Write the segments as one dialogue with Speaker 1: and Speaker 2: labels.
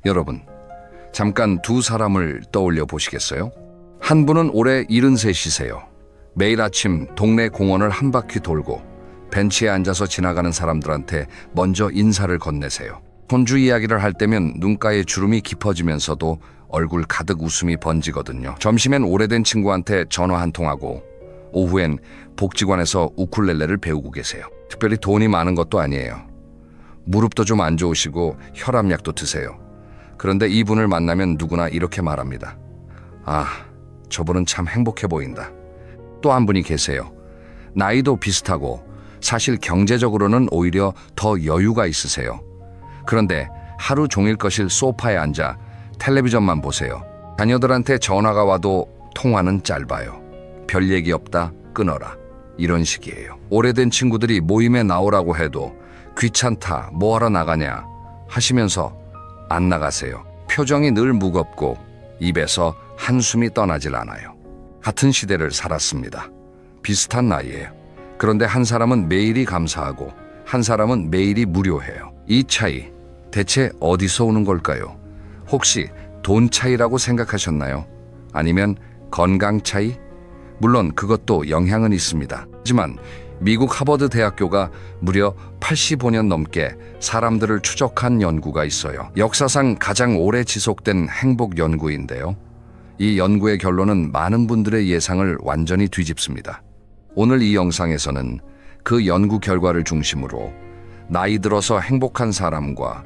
Speaker 1: 여러분, 잠깐 두 사람을 떠올려 보시겠어요? 한 분은 올해 73이세요. 매일 아침 동네 공원을 한 바퀴 돌고 벤치에 앉아서 지나가는 사람들한테 먼저 인사를 건네세요. 손주 이야기를 할 때면 눈가에 주름이 깊어지면서도 얼굴 가득 웃음이 번지거든요. 점심엔 오래된 친구한테 전화 한 통하고 오후엔 복지관에서 우쿨렐레를 배우고 계세요. 특별히 돈이 많은 것도 아니에요. 무릎도 좀 안 좋으시고 혈압약도 드세요. 그런데 이분을 만나면 누구나 이렇게 말합니다. 아, 저분은 참 행복해 보인다. 또 한 분이 계세요. 나이도 비슷하고 사실 경제적으로는 오히려 더 여유가 있으세요. 그런데 하루 종일 거실 소파에 앉아 텔레비전만 보세요. 자녀들한테 전화가 와도 통화는 짧아요. 별 얘기 없다, 끊어라. 이런 식이에요. 오래된 친구들이 모임에 나오라고 해도 귀찮다, 뭐하러 나가냐 하시면서 안 나가세요. 표정이 늘 무겁고 입에서 한숨이 떠나질 않아요. 같은 시대를 살았습니다. 비슷한 나이예요. 그런데 한 사람은 매일이 감사하고 한 사람은 매일이 무료해요. 이 차이 대체 어디서 오는 걸까요? 혹시 돈 차이라고 생각하셨나요? 아니면 건강 차이? 물론 그것도 영향은 있습니다. 하지만 미국 하버드 대학교가 무려 85년 넘게 사람들을 추적한 연구가 있어요. 역사상 가장 오래 지속된 행복 연구인데요. 이 연구의 결론은 많은 분들의 예상을 완전히 뒤집습니다. 오늘 이 영상에서는 그 연구 결과를 중심으로 나이 들어서 행복한 사람과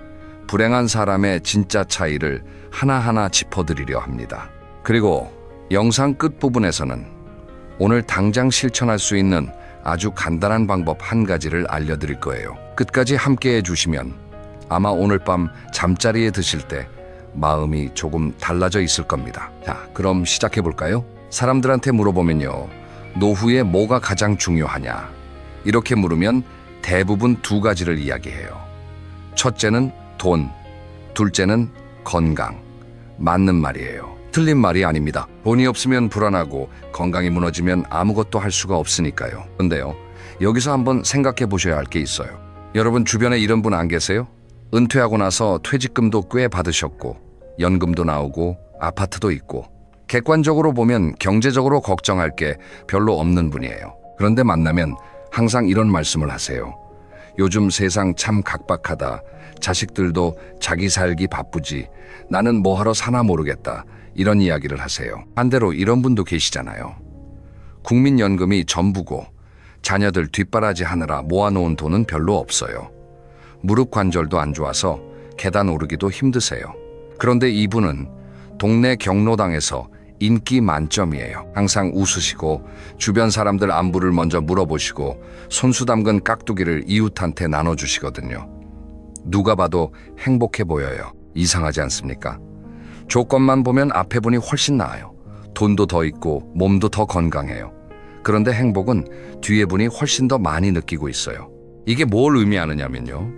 Speaker 1: 불행한 사람의 진짜 차이를 하나하나 짚어드리려 합니다. 그리고 영상 끝부분에서는 오늘 당장 실천할 수 있는 아주 간단한 방법 한 가지를 알려드릴 거예요. 끝까지 함께 해주시면 아마 오늘 밤 잠자리에 드실 때 마음이 조금 달라져 있을 겁니다. 자, 그럼 시작해볼까요? 사람들한테 물어보면요. 노후에 뭐가 가장 중요하냐? 이렇게 물으면 대부분 두 가지를 이야기해요. 첫째는 돈, 둘째는 건강. 맞는 말이에요. 틀린 말이 아닙니다. 돈이 없으면 불안하고 건강이 무너지면 아무것도 할 수가 없으니까요. 그런데요, 여기서 한번 생각해 보셔야 할 게 있어요. 여러분 주변에 이런 분 안 계세요? 은퇴하고 나서 퇴직금도 꽤 받으셨고 연금도 나오고 아파트도 있고 객관적으로 보면 경제적으로 걱정할 게 별로 없는 분이에요. 그런데 만나면 항상 이런 말씀을 하세요. 요즘 세상 참 각박하다. 자식들도 자기 살기 바쁘지. 나는 뭐하러 사나 모르겠다. 이런 이야기를 하세요. 반대로 이런 분도 계시잖아요. 국민연금이 전부고 자녀들 뒷바라지 하느라 모아놓은 돈은 별로 없어요. 무릎 관절도 안 좋아서 계단 오르기도 힘드세요. 그런데 이분은 동네 경로당에서 인기 만점이에요. 항상 웃으시고 주변 사람들 안부를 먼저 물어보시고 손수 담근 깍두기를 이웃한테 나눠주시거든요. 누가 봐도 행복해 보여요. 이상하지 않습니까? 조건만 보면 앞에 분이 훨씬 나아요. 돈도 더 있고 몸도 더 건강해요. 그런데 행복은 뒤에 분이 훨씬 더 많이 느끼고 있어요. 이게 뭘 의미하느냐면요.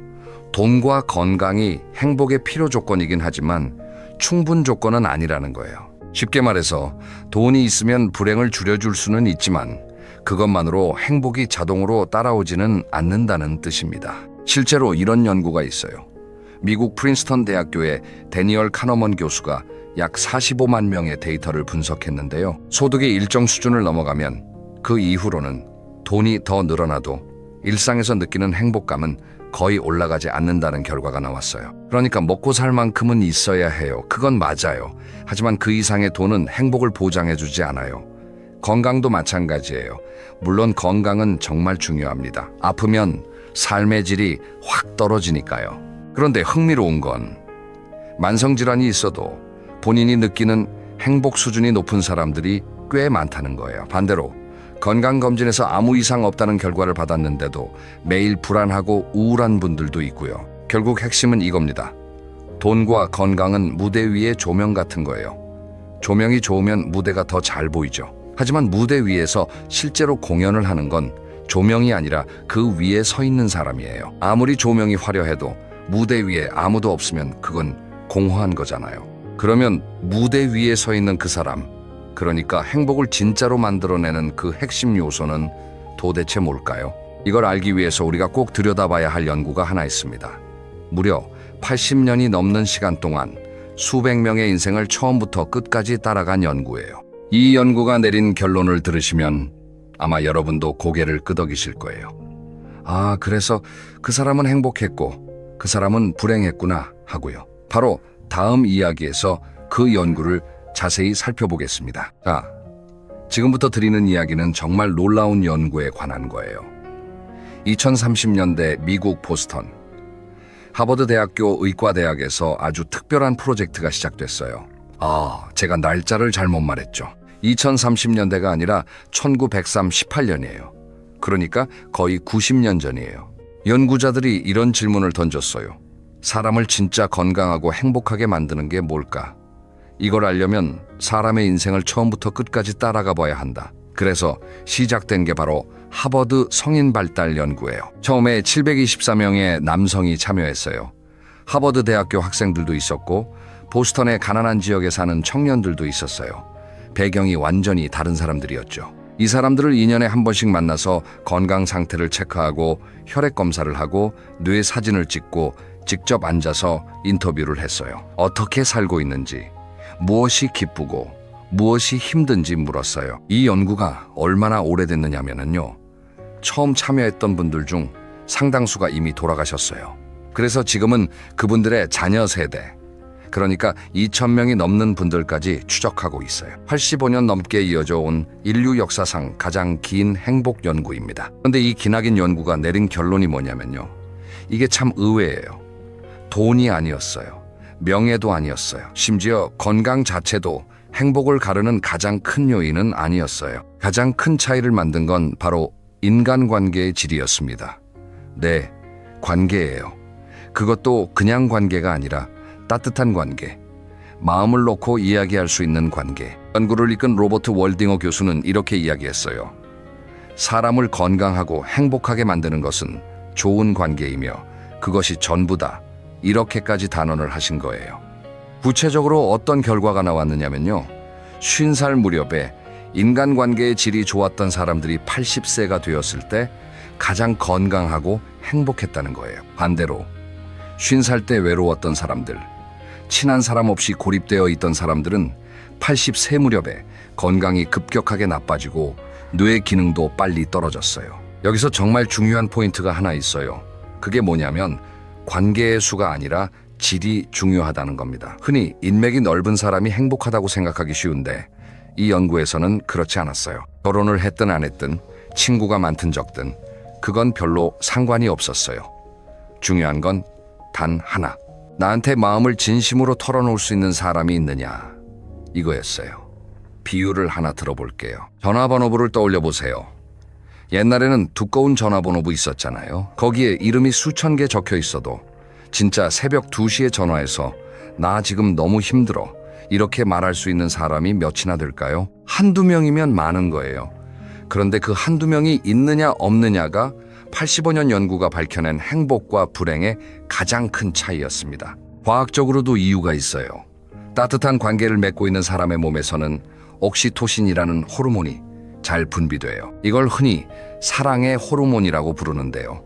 Speaker 1: 돈과 건강이 행복의 필요 조건이긴 하지만 충분 조건은 아니라는 거예요. 쉽게 말해서 돈이 있으면 불행을 줄여줄 수는 있지만 그것만으로 행복이 자동으로 따라오지는 않는다는 뜻입니다. 실제로 이런 연구가 있어요. 미국 프린스턴 대학교의 데니얼 카너먼 교수가 약 45만 명의 데이터를 분석했는데요. 소득이 일정 수준을 넘어가면 그 이후로는 돈이 더 늘어나도 일상에서 느끼는 행복감은 거의 올라가지 않는다는 결과가 나왔어요. 그러니까 먹고 살 만큼은 있어야 해요. 그건 맞아요. 하지만 그 이상의 돈은 행복을 보장해주지 않아요. 건강도 마찬가지예요. 물론 건강은 정말 중요합니다. 아프면 삶의 질이 확 떨어지니까요. 그런데 흥미로운 건 만성질환이 있어도 본인이 느끼는 행복 수준이 높은 사람들이 꽤 많다는 거예요. 반대로 건강검진에서 아무 이상 없다는 결과를 받았는데도 매일 불안하고 우울한 분들도 있고요. 결국 핵심은 이겁니다. 돈과 건강은 무대 위의 조명 같은 거예요. 조명이 좋으면 무대가 더 잘 보이죠. 하지만 무대 위에서 실제로 공연을 하는 건 조명이 아니라 그 위에 서 있는 사람이에요. 아무리 조명이 화려해도 무대 위에 아무도 없으면 그건 공허한 거잖아요. 그러면 무대 위에 서 있는 그 사람, 그러니까 행복을 진짜로 만들어내는 그 핵심 요소는 도대체 뭘까요? 이걸 알기 위해서 우리가 꼭 들여다봐야 할 연구가 하나 있습니다. 무려 80년이 넘는 시간 동안 수백 명의 인생을 처음부터 끝까지 따라간 연구예요. 이 연구가 내린 결론을 들으시면 아마 여러분도 고개를 끄덕이실 거예요. 아, 그래서 그 사람은 행복했고 그 사람은 불행했구나 하고요. 바로 다음 이야기에서 그 연구를 자세히 살펴보겠습니다. 자, 지금부터 드리는 이야기는 정말 놀라운 연구에 관한 거예요. 2030년대 미국 보스턴 하버드 대학교 의과대학에서 아주 특별한 프로젝트가 시작됐어요. 제가 날짜를 잘못 말했죠. 2030년대가 아니라 1918년이에요. 그러니까 거의 90년 전이에요. 연구자들이 이런 질문을 던졌어요. 사람을 진짜 건강하고 행복하게 만드는 게 뭘까? 이걸 알려면 사람의 인생을 처음부터 끝까지 따라가 봐야 한다. 그래서 시작된 게 바로 하버드 성인 발달 연구예요. 처음에 724명의 남성이 참여했어요. 하버드 대학교 학생들도 있었고 보스턴의 가난한 지역에 사는 청년들도 있었어요. 배경이 완전히 다른 사람들이었죠. 이 사람들을 2년에 한 번씩 만나서 건강 상태를 체크하고 혈액 검사를 하고 뇌 사진을 찍고 직접 앉아서 인터뷰를 했어요. 어떻게 살고 있는지, 무엇이 기쁘고 무엇이 힘든지 물었어요. 이 연구가 얼마나 오래됐느냐면요. 처음 참여했던 분들 중 상당수가 이미 돌아가셨어요. 그래서 지금은 그분들의 자녀 세대, 그러니까 2,000명이 넘는 분들까지 추적하고 있어요. 85년 넘게 이어져 온 인류 역사상 가장 긴 행복 연구입니다. 그런데 이 기나긴 연구가 내린 결론이 뭐냐면요. 이게 참 의외예요. 돈이 아니었어요. 명예도 아니었어요. 심지어 건강 자체도 행복을 가르는 가장 큰 요인은 아니었어요. 가장 큰 차이를 만든 건 바로 인간관계의 질이었습니다. 네, 관계예요. 그것도 그냥 관계가 아니라 따뜻한 관계, 마음을 놓고 이야기할 수 있는 관계. 연구를 이끈 로버트 월딩어 교수는 이렇게 이야기했어요. 사람을 건강하고 행복하게 만드는 것은 좋은 관계이며 그것이 전부다. 이렇게까지 단언을 하신 거예요. 구체적으로 어떤 결과가 나왔느냐면요. 50살 무렵에 인간관계의 질이 좋았던 사람들이 80세가 되었을 때 가장 건강하고 행복했다는 거예요. 반대로 50살 때 외로웠던 사람들, 친한 사람 없이 고립되어 있던 사람들은 80세 무렵에 건강이 급격하게 나빠지고 뇌 기능도 빨리 떨어졌어요. 여기서 정말 중요한 포인트가 하나 있어요. 그게 뭐냐면 관계의 수가 아니라 질이 중요하다는 겁니다. 흔히 인맥이 넓은 사람이 행복하다고 생각하기 쉬운데 이 연구에서는 그렇지 않았어요. 결혼을 했든 안 했든 친구가 많든 적든 그건 별로 상관이 없었어요. 중요한 건 단 하나. 나한테 마음을 진심으로 털어놓을 수 있는 사람이 있느냐, 이거였어요. 비유를 하나 들어볼게요. 전화번호부를 떠올려 보세요. 옛날에는 두꺼운 전화번호부 있었잖아요. 거기에 이름이 수천 개 적혀 있어도 진짜 새벽 2시에 전화해서 나 지금 너무 힘들어 이렇게 말할 수 있는 사람이 몇이나 될까요? 한두 명이면 많은 거예요. 그런데 그 한두 명이 있느냐 없느냐가 85년 연구가 밝혀낸 행복과 불행의 가장 큰 차이였습니다. 과학적으로도 이유가 있어요. 따뜻한 관계를 맺고 있는 사람의 몸에서는 옥시토신이라는 호르몬이 잘 분비돼요. 이걸 흔히 사랑의 호르몬이라고 부르는데요.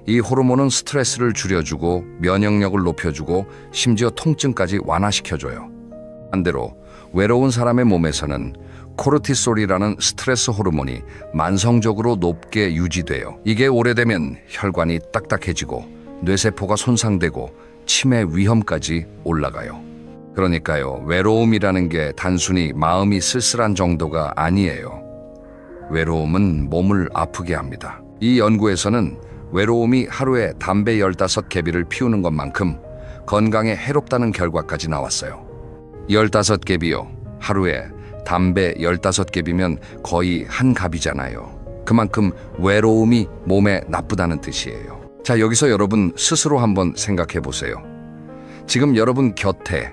Speaker 1: 이 호르몬은 스트레스를 줄여주고 면역력을 높여주고 심지어 통증까지 완화시켜줘요. 반대로 외로운 사람의 몸에서는 코르티솔이라는 스트레스 호르몬이 만성적으로 높게 유지돼요. 이게 오래되면 혈관이 딱딱해지고 뇌세포가 손상되고 치매 위험까지 올라가요. 그러니까요, 외로움이라는 게 단순히 마음이 쓸쓸한 정도가 아니에요. 외로움은 몸을 아프게 합니다. 이 연구에서는 외로움이 하루에 담배 15개비를 피우는 것만큼 건강에 해롭다는 결과까지 나왔어요. 15개비요. 하루에 담배 15개비면 거의 한 갑이잖아요. 그만큼 외로움이 몸에 나쁘다는 뜻이에요. 자, 여기서 여러분 스스로 한번 생각해 보세요. 지금 여러분 곁에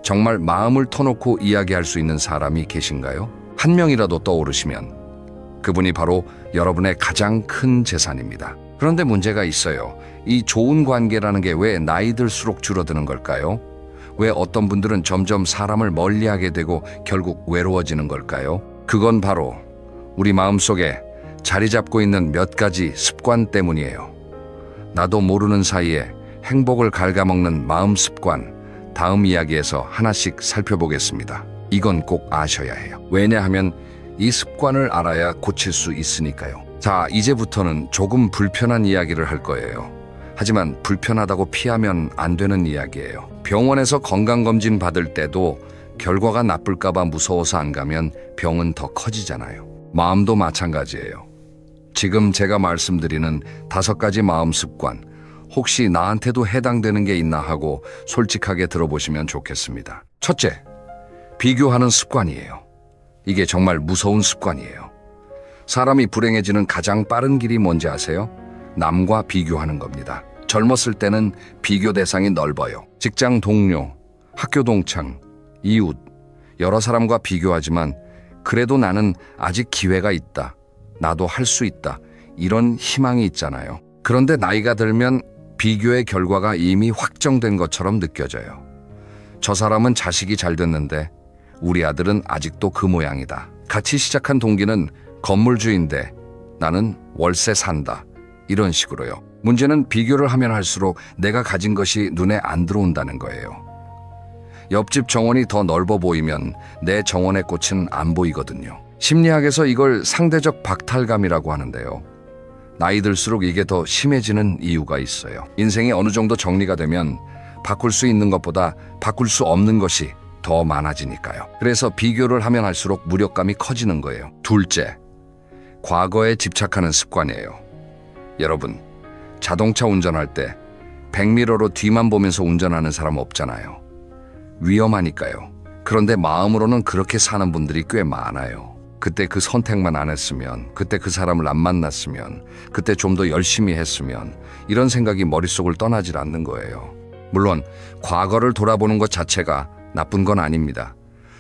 Speaker 1: 정말 마음을 터놓고 이야기할 수 있는 사람이 계신가요? 한 명이라도 떠오르시면 그분이 바로 여러분의 가장 큰 재산입니다. 그런데 문제가 있어요. 이 좋은 관계라는 게 왜 나이 들수록 줄어드는 걸까요? 왜 어떤 분들은 점점 사람을 멀리하게 되고 결국 외로워지는 걸까요? 그건 바로 우리 마음속에 자리 잡고 있는 몇 가지 습관 때문이에요. 나도 모르는 사이에 행복을 갉아먹는 마음 습관, 다음 이야기에서 하나씩 살펴보겠습니다. 이건 꼭 아셔야 해요. 왜냐하면 이 습관을 알아야 고칠 수 있으니까요. 자, 이제부터는 조금 불편한 이야기를 할 거예요. 하지만 불편하다고 피하면 안 되는 이야기예요. 병원에서 건강검진 받을 때도 결과가 나쁠까봐 무서워서 안 가면 병은 더 커지잖아요. 마음도 마찬가지예요. 지금 제가 말씀드리는 5가지 마음 습관, 혹시 나한테도 해당되는 게 있나 하고 솔직하게 들어보시면 좋겠습니다. 첫째, 비교하는 습관이에요. 이게 정말 무서운 습관이에요. 사람이 불행해지는 가장 빠른 길이 뭔지 아세요? 남과 비교하는 겁니다. 젊었을 때는 비교 대상이 넓어요. 직장 동료, 학교 동창, 이웃, 여러 사람과 비교하지만 그래도 나는 아직 기회가 있다. 나도 할 수 있다. 이런 희망이 있잖아요. 그런데 나이가 들면 비교의 결과가 이미 확정된 것처럼 느껴져요. 저 사람은 자식이 잘 됐는데 우리 아들은 아직도 그 모양이다. 같이 시작한 동기는 건물주인데 나는 월세 산다. 이런 식으로요. 문제는 비교를 하면 할수록 내가 가진 것이 눈에 안 들어온다는 거예요. 옆집 정원이 더 넓어 보이면 내 정원의 꽃은 안 보이거든요. 심리학에서 이걸 상대적 박탈감이라고 하는데요. 나이 들수록 이게 더 심해지는 이유가 있어요. 인생이 어느 정도 정리가 되면 바꿀 수 있는 것보다 바꿀 수 없는 것이 더 많아지니까요. 그래서 비교를 하면 할수록 무력감이 커지는 거예요. 둘째, 과거에 집착하는 습관이에요. 여러분, 자동차 운전할 때 백미러로 뒤만 보면서 운전하는 사람 없잖아요. 위험하니까요. 그런데 마음으로는 그렇게 사는 분들이 꽤 많아요. 그때 그 선택만 안 했으면, 그때 그 사람을 안 만났으면, 그때 좀 더 열심히 했으면, 이런 생각이 머릿속을 떠나질 않는 거예요. 물론 과거를 돌아보는 것 자체가 나쁜 건 아닙니다.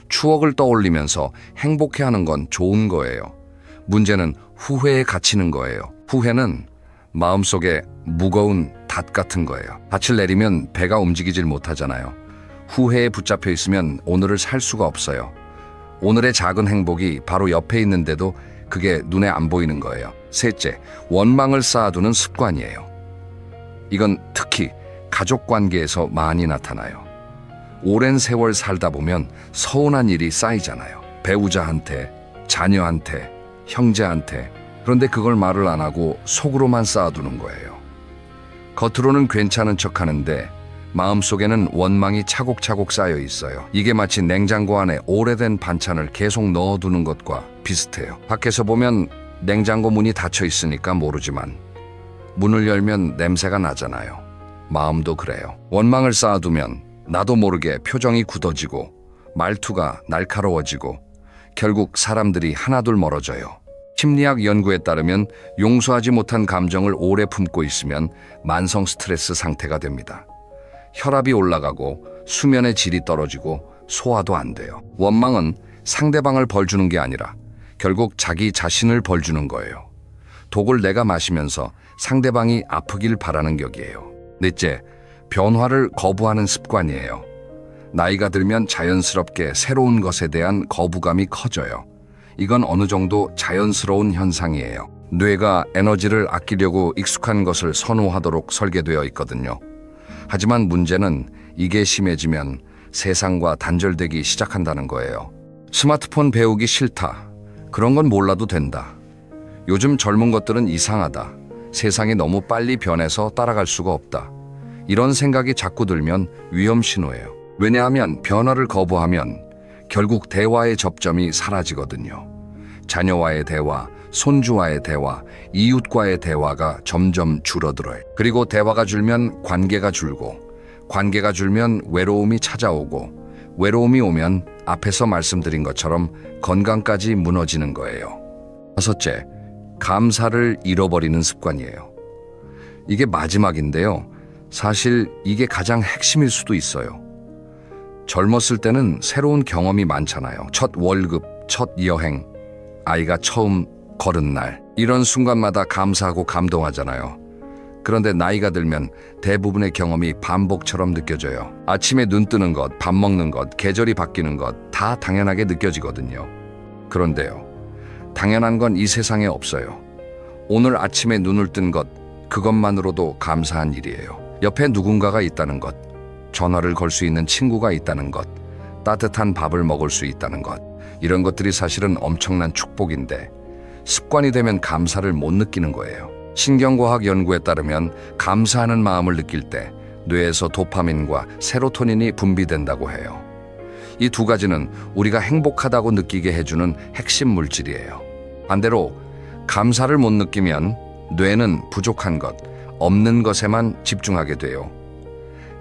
Speaker 1: 추억을 떠올리면서 행복해하는 건 좋은 거예요. 문제는 후회에 갇히는 거예요. 후회는 마음속에 무거운 닷 같은 거예요. 닻을 내리면 배가 움직이질 못하잖아요. 후회에 붙잡혀 있으면 오늘을 살 수가 없어요. 오늘의 작은 행복이 바로 옆에 있는데도 그게 눈에 안 보이는 거예요. 셋째, 원망을 쌓아두는 습관이에요. 이건 특히 가족 관계에서 많이 나타나요. 오랜 세월 살다 보면 서운한 일이 쌓이잖아요. 배우자한테, 자녀한테, 형제한테. 그런데 그걸 말을 안 하고 속으로만 쌓아두는 거예요. 겉으로는 괜찮은 척 하는데 마음속에는 원망이 차곡차곡 쌓여 있어요. 이게 마치 냉장고 안에 오래된 반찬을 계속 넣어두는 것과 비슷해요. 밖에서 보면 냉장고 문이 닫혀 있으니까 모르지만 문을 열면 냄새가 나잖아요. 마음도 그래요. 원망을 쌓아두면 나도 모르게 표정이 굳어지고 말투가 날카로워지고 결국 사람들이 하나둘 멀어져요. 심리학 연구에 따르면 용서하지 못한 감정을 오래 품고 있으면 만성 스트레스 상태가 됩니다. 혈압이 올라가고 수면의 질이 떨어지고 소화도 안 돼요. 원망은 상대방을 벌주는 게 아니라 결국 자기 자신을 벌주는 거예요. 독을 내가 마시면서 상대방이 아프길 바라는 격이에요. 넷째, 변화를 거부하는 습관이에요. 나이가 들면 자연스럽게 새로운 것에 대한 거부감이 커져요. 이건 어느 정도 자연스러운 현상이에요. 뇌가 에너지를 아끼려고 익숙한 것을 선호하도록 설계되어 있거든요. 하지만 문제는 이게 심해지면 세상과 단절되기 시작한다는 거예요. 스마트폰 배우기 싫다. 그런 건 몰라도 된다. 요즘 젊은 것들은 이상하다. 세상이 너무 빨리 변해서 따라갈 수가 없다. 이런 생각이 자꾸 들면 위험 신호예요. 왜냐하면 변화를 거부하면 결국 대화의 접점이 사라지거든요. 자녀와의 대화, 손주와의 대화, 이웃과의 대화가 점점 줄어들어요. 그리고 대화가 줄면 관계가 줄고, 관계가 줄면 외로움이 찾아오고, 외로움이 오면 앞에서 말씀드린 것처럼 건강까지 무너지는 거예요. 다섯째, 감사를 잃어버리는 습관이에요. 이게 마지막인데요. 사실 이게 가장 핵심일 수도 있어요. 젊었을 때는 새로운 경험이 많잖아요. 첫 월급, 첫 여행, 아이가 처음 걸은 날. 이런 순간마다 감사하고 감동하잖아요. 그런데 나이가 들면 대부분의 경험이 반복처럼 느껴져요. 아침에 눈 뜨는 것, 밥 먹는 것, 계절이 바뀌는 것 다 당연하게 느껴지거든요. 그런데요, 당연한 건 이 세상에 없어요. 오늘 아침에 눈을 뜬 것, 그것만으로도 감사한 일이에요. 옆에 누군가가 있다는 것, 전화를 걸 수 있는 친구가 있다는 것, 따뜻한 밥을 먹을 수 있다는 것, 이런 것들이 사실은 엄청난 축복인데 습관이 되면 감사를 못 느끼는 거예요. 신경과학 연구에 따르면 감사하는 마음을 느낄 때 뇌에서 도파민과 세로토닌이 분비된다고 해요. 이 두 가지는 우리가 행복하다고 느끼게 해주는 핵심 물질이에요. 반대로 감사를 못 느끼면 뇌는 부족한 것, 없는 것에만 집중하게 돼요.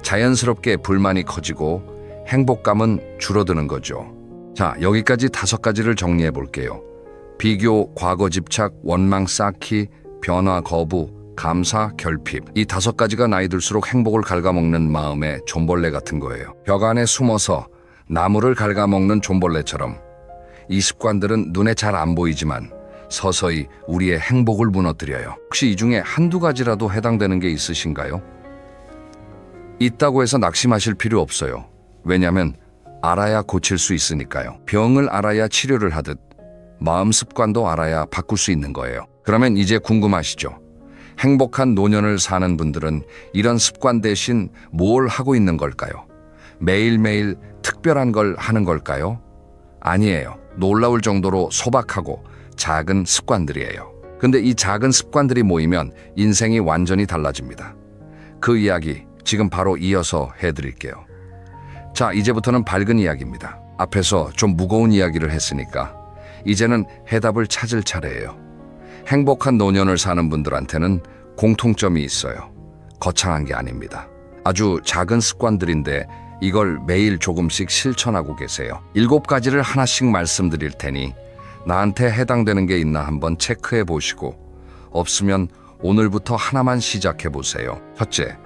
Speaker 1: 자연스럽게 불만이 커지고 행복감은 줄어드는 거죠. 자, 여기까지 5가지를 정리해 볼게요. 비교, 과거 집착, 원망 쌓기, 변화 거부, 감사, 결핍. 이 5가지가 나이 들수록 행복을 갉아먹는 마음의 존벌레 같은 거예요. 벽 안에 숨어서 나무를 갉아먹는 존벌레처럼 이 습관들은 눈에 잘 안 보이지만 서서히 우리의 행복을 무너뜨려요. 혹시 이 중에 한두 가지라도 해당되는 게 있으신가요? 있다고 해서 낙심하실 필요 없어요. 왜냐하면 알아야 고칠 수 있으니까요. 병을 알아야 치료를 하듯 마음 습관도 알아야 바꿀 수 있는 거예요. 그러면 이제 궁금하시죠? 행복한 노년을 사는 분들은 이런 습관 대신 뭘 하고 있는 걸까요? 매일매일 특별한 걸 하는 걸까요? 아니에요. 놀라울 정도로 소박하고 작은 습관들이에요. 근데 이 작은 습관들이 모이면 인생이 완전히 달라집니다. 그 이야기 지금 바로 이어서 해드릴게요. 자, 이제부터는 밝은 이야기입니다. 앞에서 좀 무거운 이야기를 했으니까 이제는 해답을 찾을 차례예요. 행복한 노년을 사는 분들한테는 공통점이 있어요. 거창한 게 아닙니다. 아주 작은 습관들인데 이걸 매일 조금씩 실천하고 계세요. 7가지를 하나씩 말씀드릴 테니 나한테 해당되는 게 있나 한번 체크해 보시고 없으면 오늘부터 하나만 시작해 보세요. 첫째,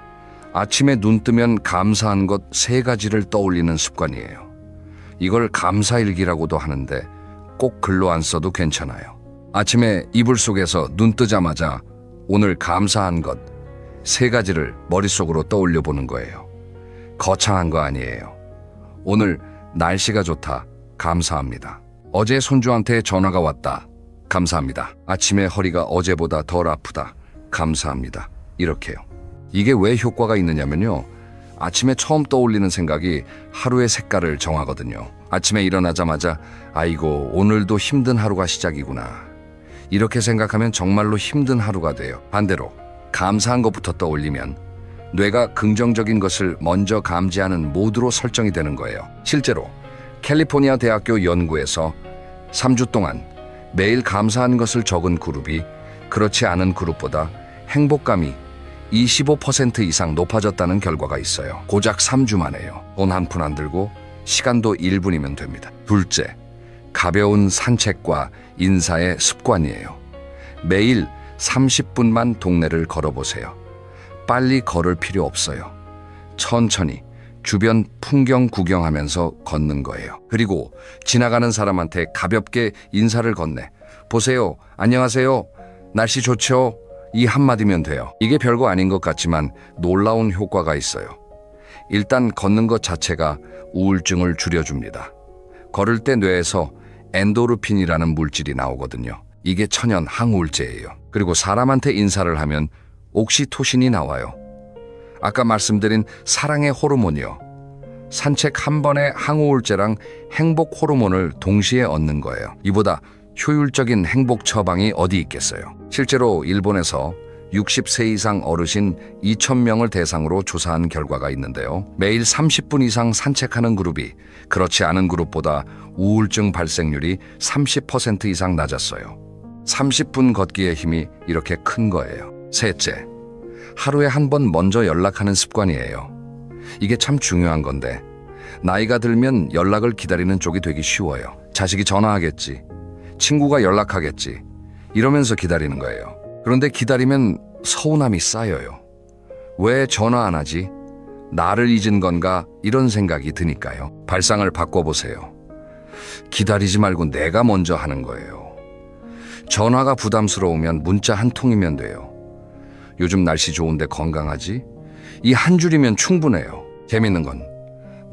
Speaker 1: 아침에 눈 뜨면 감사한 것 3가지를 떠올리는 습관이에요. 이걸 감사일기라고도 하는데 꼭 글로 안 써도 괜찮아요. 아침에 이불 속에서 눈 뜨자마자 오늘 감사한 것 3가지를 머릿속으로 떠올려 보는 거예요. 거창한 거 아니에요. 오늘 날씨가 좋다. 감사합니다. 어제 손주한테 전화가 왔다. 감사합니다. 아침에 허리가 어제보다 덜 아프다. 감사합니다. 이렇게요. 이게 왜 효과가 있느냐면요. 아침에 처음 떠올리는 생각이 하루의 색깔을 정하거든요. 아침에 일어나자마자 아이고 오늘도 힘든 하루가 시작이구나. 이렇게 생각하면 정말로 힘든 하루가 돼요. 반대로 감사한 것부터 떠올리면 뇌가 긍정적인 것을 먼저 감지하는 모드로 설정이 되는 거예요. 실제로 캘리포니아 대학교 연구에서 3주 동안 매일 감사한 것을 적은 그룹이 그렇지 않은 그룹보다 행복감이 25% 이상 높아졌다는 결과가 있어요. 고작 3주 만에요. 돈 한 푼 안 들고 시간도 1분이면 됩니다. 둘째, 가벼운 산책과 인사의 습관이에요. 매일 30분만 동네를 걸어보세요. 빨리 걸을 필요 없어요. 천천히 주변 풍경 구경하면서 걷는 거예요. 그리고 지나가는 사람한테 가볍게 인사를 건네. 보세요. 안녕하세요. 날씨 좋죠? 이 한마디면 돼요. 이게 별거 아닌 것 같지만 놀라운 효과가 있어요. 일단 걷는 것 자체가 우울증을 줄여줍니다. 걸을 때 뇌에서 엔도르핀이라는 물질이 나오거든요. 이게 천연 항우울제예요. 그리고 사람한테 인사를 하면 옥시토신이 나와요. 아까 말씀드린 사랑의 호르몬이요. 산책 한 번에 항우울제랑 행복 호르몬을 동시에 얻는 거예요. 이보다 효율적인 행복 처방이 어디 있겠어요. 실제로 일본에서 60세 이상 어르신 2,000명을 대상으로 조사한 결과가 있는데요. 매일 30분 이상 산책하는 그룹이 그렇지 않은 그룹보다 우울증 발생률이 30% 이상 낮았어요. 30분 걷기의 힘이 이렇게 큰 거예요. 셋째, 하루에 한 번 먼저 연락하는 습관이에요. 이게 참 중요한 건데 나이가 들면 연락을 기다리는 쪽이 되기 쉬워요. 자식이 전화하겠지, 친구가 연락하겠지 이러면서 기다리는 거예요. 그런데 기다리면 서운함이 쌓여요. 왜 전화 안 하지? 나를 잊은 건가? 이런 생각이 드니까요. 발상을 바꿔보세요. 기다리지 말고 내가 먼저 하는 거예요. 전화가 부담스러우면 문자 한 통이면 돼요. 요즘 날씨 좋은데 건강하지? 이 한 줄이면 충분해요. 재밌는 건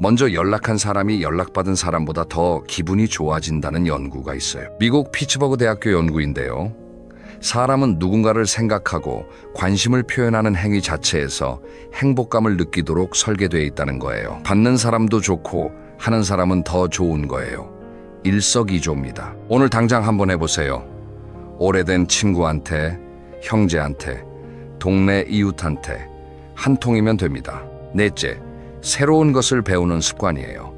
Speaker 1: 먼저 연락한 사람이 연락받은 사람보다 더 기분이 좋아진다는 연구가 있어요. 미국 피츠버그 대학교 연구인데요. 사람은 누군가를 생각하고 관심을 표현하는 행위 자체에서 행복감을 느끼도록 설계되어 있다는 거예요. 받는 사람도 좋고 하는 사람은 더 좋은 거예요. 일석이조입니다. 오늘 당장 한번 해보세요. 오래된 친구한테, 형제한테, 동네 이웃한테 한 통이면 됩니다. 넷째, 새로운 것을 배우는 습관이에요.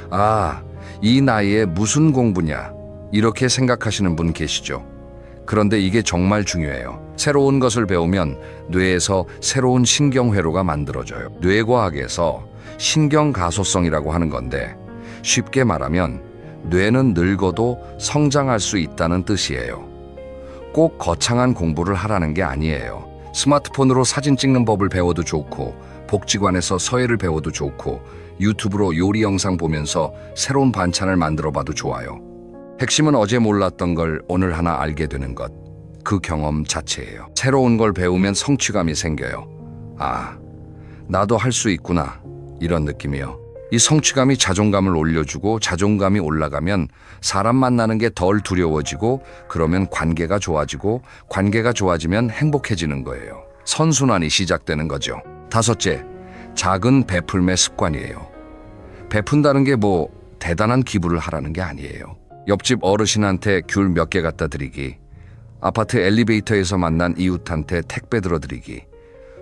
Speaker 1: 아, 이 나이에 무슨 공부냐? 이렇게 생각하시는 분 계시죠? 그런데 이게 정말 중요해요. 새로운 것을 배우면 뇌에서 새로운 신경회로가 만들어져요. 뇌과학에서 신경가소성이라고 하는 건데 쉽게 말하면 뇌는 늙어도 성장할 수 있다는 뜻이에요. 꼭 거창한 공부를 하라는 게 아니에요. 스마트폰으로 사진 찍는 법을 배워도 좋고 복지관에서 서예를 배워도 좋고 유튜브로 요리 영상 보면서 새로운 반찬을 만들어 봐도 좋아요. 핵심은 어제 몰랐던 걸 오늘 하나 알게 되는 것. 그 경험 자체예요. 새로운 걸 배우면 성취감이 생겨요. 아, 나도 할 수 있구나. 이런 느낌이요. 이 성취감이 자존감을 올려주고 자존감이 올라가면 사람 만나는 게 덜 두려워지고 그러면 관계가 좋아지고 관계가 좋아지면 행복해지는 거예요. 선순환이 시작되는 거죠. 다섯째, 작은 베풀매 습관이에요. 베푼다는 게 뭐 대단한 기부를 하라는 게 아니에요. 옆집 어르신한테 귤 몇 개 갖다 드리기, 아파트 엘리베이터에서 만난 이웃한테 택배 들어드리기,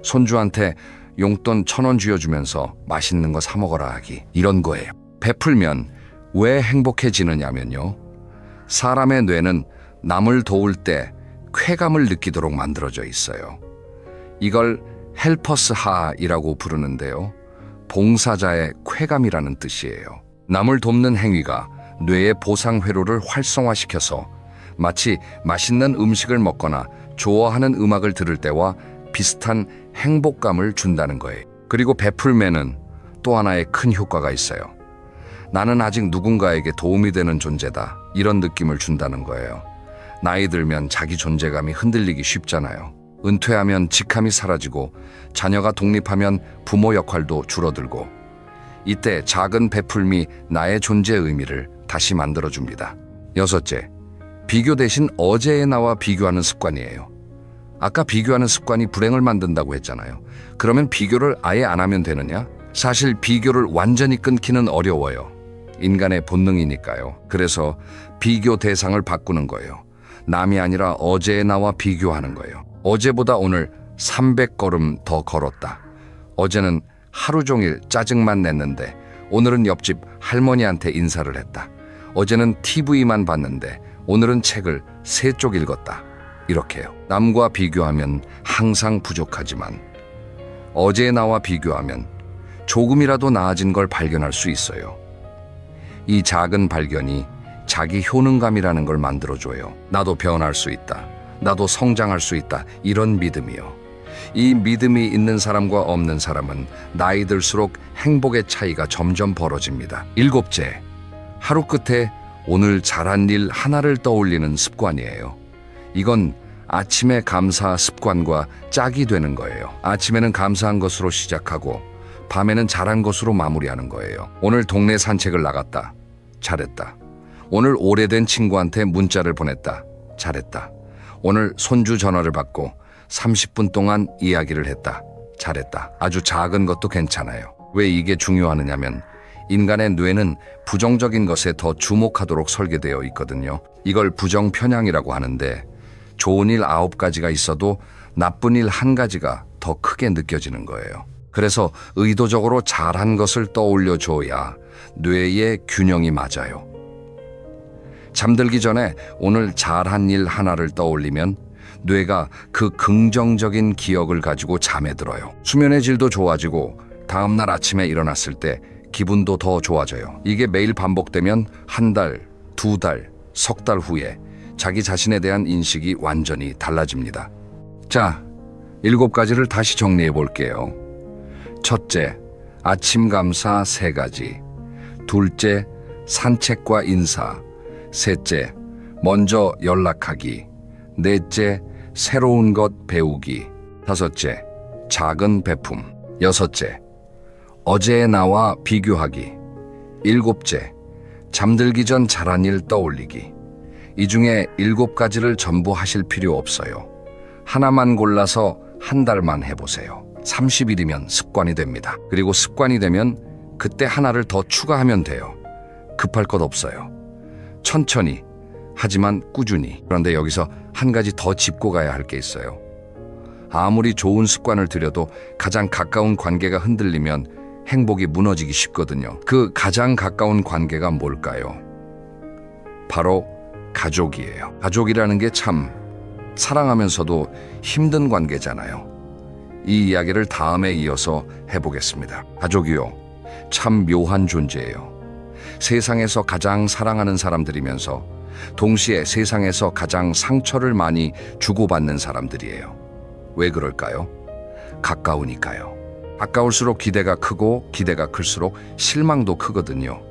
Speaker 1: 손주한테 용돈 1,000원 쥐어주면서 맛있는 거 사 먹어라 하기, 이런 거예요. 베풀면 왜 행복해지느냐면요, 사람의 뇌는 남을 도울 때 쾌감을 느끼도록 만들어져 있어요. 이걸 헬퍼스하이라고 부르는데요, 봉사자의 쾌감이라는 뜻이에요. 남을 돕는 행위가 뇌의 보상 회로를 활성화시켜서 마치 맛있는 음식을 먹거나 좋아하는 음악을 들을 때와 비슷한 행복감을 준다는 거예요. 그리고 베풀매는 또 하나의 큰 효과가 있어요. 나는 아직 누군가에게 도움이 되는 존재다, 이런 느낌을 준다는 거예요. 나이 들면 자기 존재감이 흔들리기 쉽잖아요. 은퇴하면 직함이 사라지고 자녀가 독립하면 부모 역할도 줄어들고, 이때 작은 베풀미 나의 존재 의미를 다시 만들어줍니다. 여섯째, 비교 대신 어제의 나와 비교하는 습관이에요. 아까 비교하는 습관이 불행을 만든다고 했잖아요. 그러면 비교를 아예 안 하면 되느냐? 사실 비교를 완전히 끊기는 어려워요. 인간의 본능이니까요. 그래서 비교 대상을 바꾸는 거예요. 남이 아니라 어제의 나와 비교하는 거예요. 어제보다 오늘 300걸음 더 걸었다. 어제는 하루 종일 짜증만 냈는데 오늘은 옆집 할머니한테 인사를 했다. 어제는 TV만 봤는데 오늘은 책을 3쪽 읽었다. 이렇게요. 남과 비교하면 항상 부족하지만 어제의 나와 비교하면 조금이라도 나아진 걸 발견할 수 있어요. 이 작은 발견이 자기 효능감이라는 걸 만들어줘요. 나도 변할 수 있다. 나도 성장할 수 있다. 이런 믿음이요. 이 믿음이 있는 사람과 없는 사람은 나이 들수록 행복의 차이가 점점 벌어집니다. 일곱째, 하루 끝에 오늘 잘한 일 하나를 떠올리는 습관이에요. 이건 아침에 감사 습관과 짝이 되는 거예요. 아침에는 감사한 것으로 시작하고 밤에는 잘한 것으로 마무리하는 거예요. 오늘 동네 산책을 나갔다. 잘했다. 오늘 오래된 친구한테 문자를 보냈다. 잘했다. 오늘 손주 전화를 받고 30분 동안 이야기를 했다. 잘했다. 아주 작은 것도 괜찮아요. 왜 이게 중요하느냐면 인간의 뇌는 부정적인 것에 더 주목하도록 설계되어 있거든요. 이걸 부정편향이라고 하는데 좋은 일 9가지가 있어도 나쁜 일 1가지가 더 크게 느껴지는 거예요. 그래서 의도적으로 잘한 것을 떠올려줘야 뇌의 균형이 맞아요. 잠들기 전에 오늘 잘한 일 하나를 떠올리면 뇌가 그 긍정적인 기억을 가지고 잠에 들어요. 수면의 질도 좋아지고 다음날 아침에 일어났을 때 기분도 더 좋아져요. 이게 매일 반복되면 1달, 2달, 석 달 후에 자기 자신에 대한 인식이 완전히 달라집니다. 자, 7가지를 다시 정리해 볼게요. 첫째, 아침 감사 3가지. 둘째, 산책과 인사. 셋째, 먼저 연락하기. 넷째, 새로운 것 배우기. 다섯째, 작은 베품. 여섯째, 어제의 나와 비교하기. 일곱째, 잠들기 전 잘한 일 떠올리기. 이 중에 7가지를 전부 하실 필요 없어요. 하나만 골라서 한 달만 해보세요. 30일이면 습관이 됩니다. 그리고 습관이 되면 그때 하나를 더 추가하면 돼요. 급할 것 없어요. 천천히, 하지만 꾸준히. 그런데 여기서 한 가지 더 짚고 가야 할 게 있어요. 아무리 좋은 습관을 들여도 가장 가까운 관계가 흔들리면 행복이 무너지기 쉽거든요. 그 가장 가까운 관계가 뭘까요? 바로 가족이에요. 가족이라는 게 참 사랑하면서도 힘든 관계잖아요. 이 이야기를 다음에 이어서 해보겠습니다. 가족이요, 참 묘한 존재예요. 세상에서 가장 사랑하는 사람들이면서 동시에 세상에서 가장 상처를 많이 주고받는 사람들이에요. 왜 그럴까요? 가까우니까요. 가까울수록 기대가 크고 기대가 클수록 실망도 크거든요.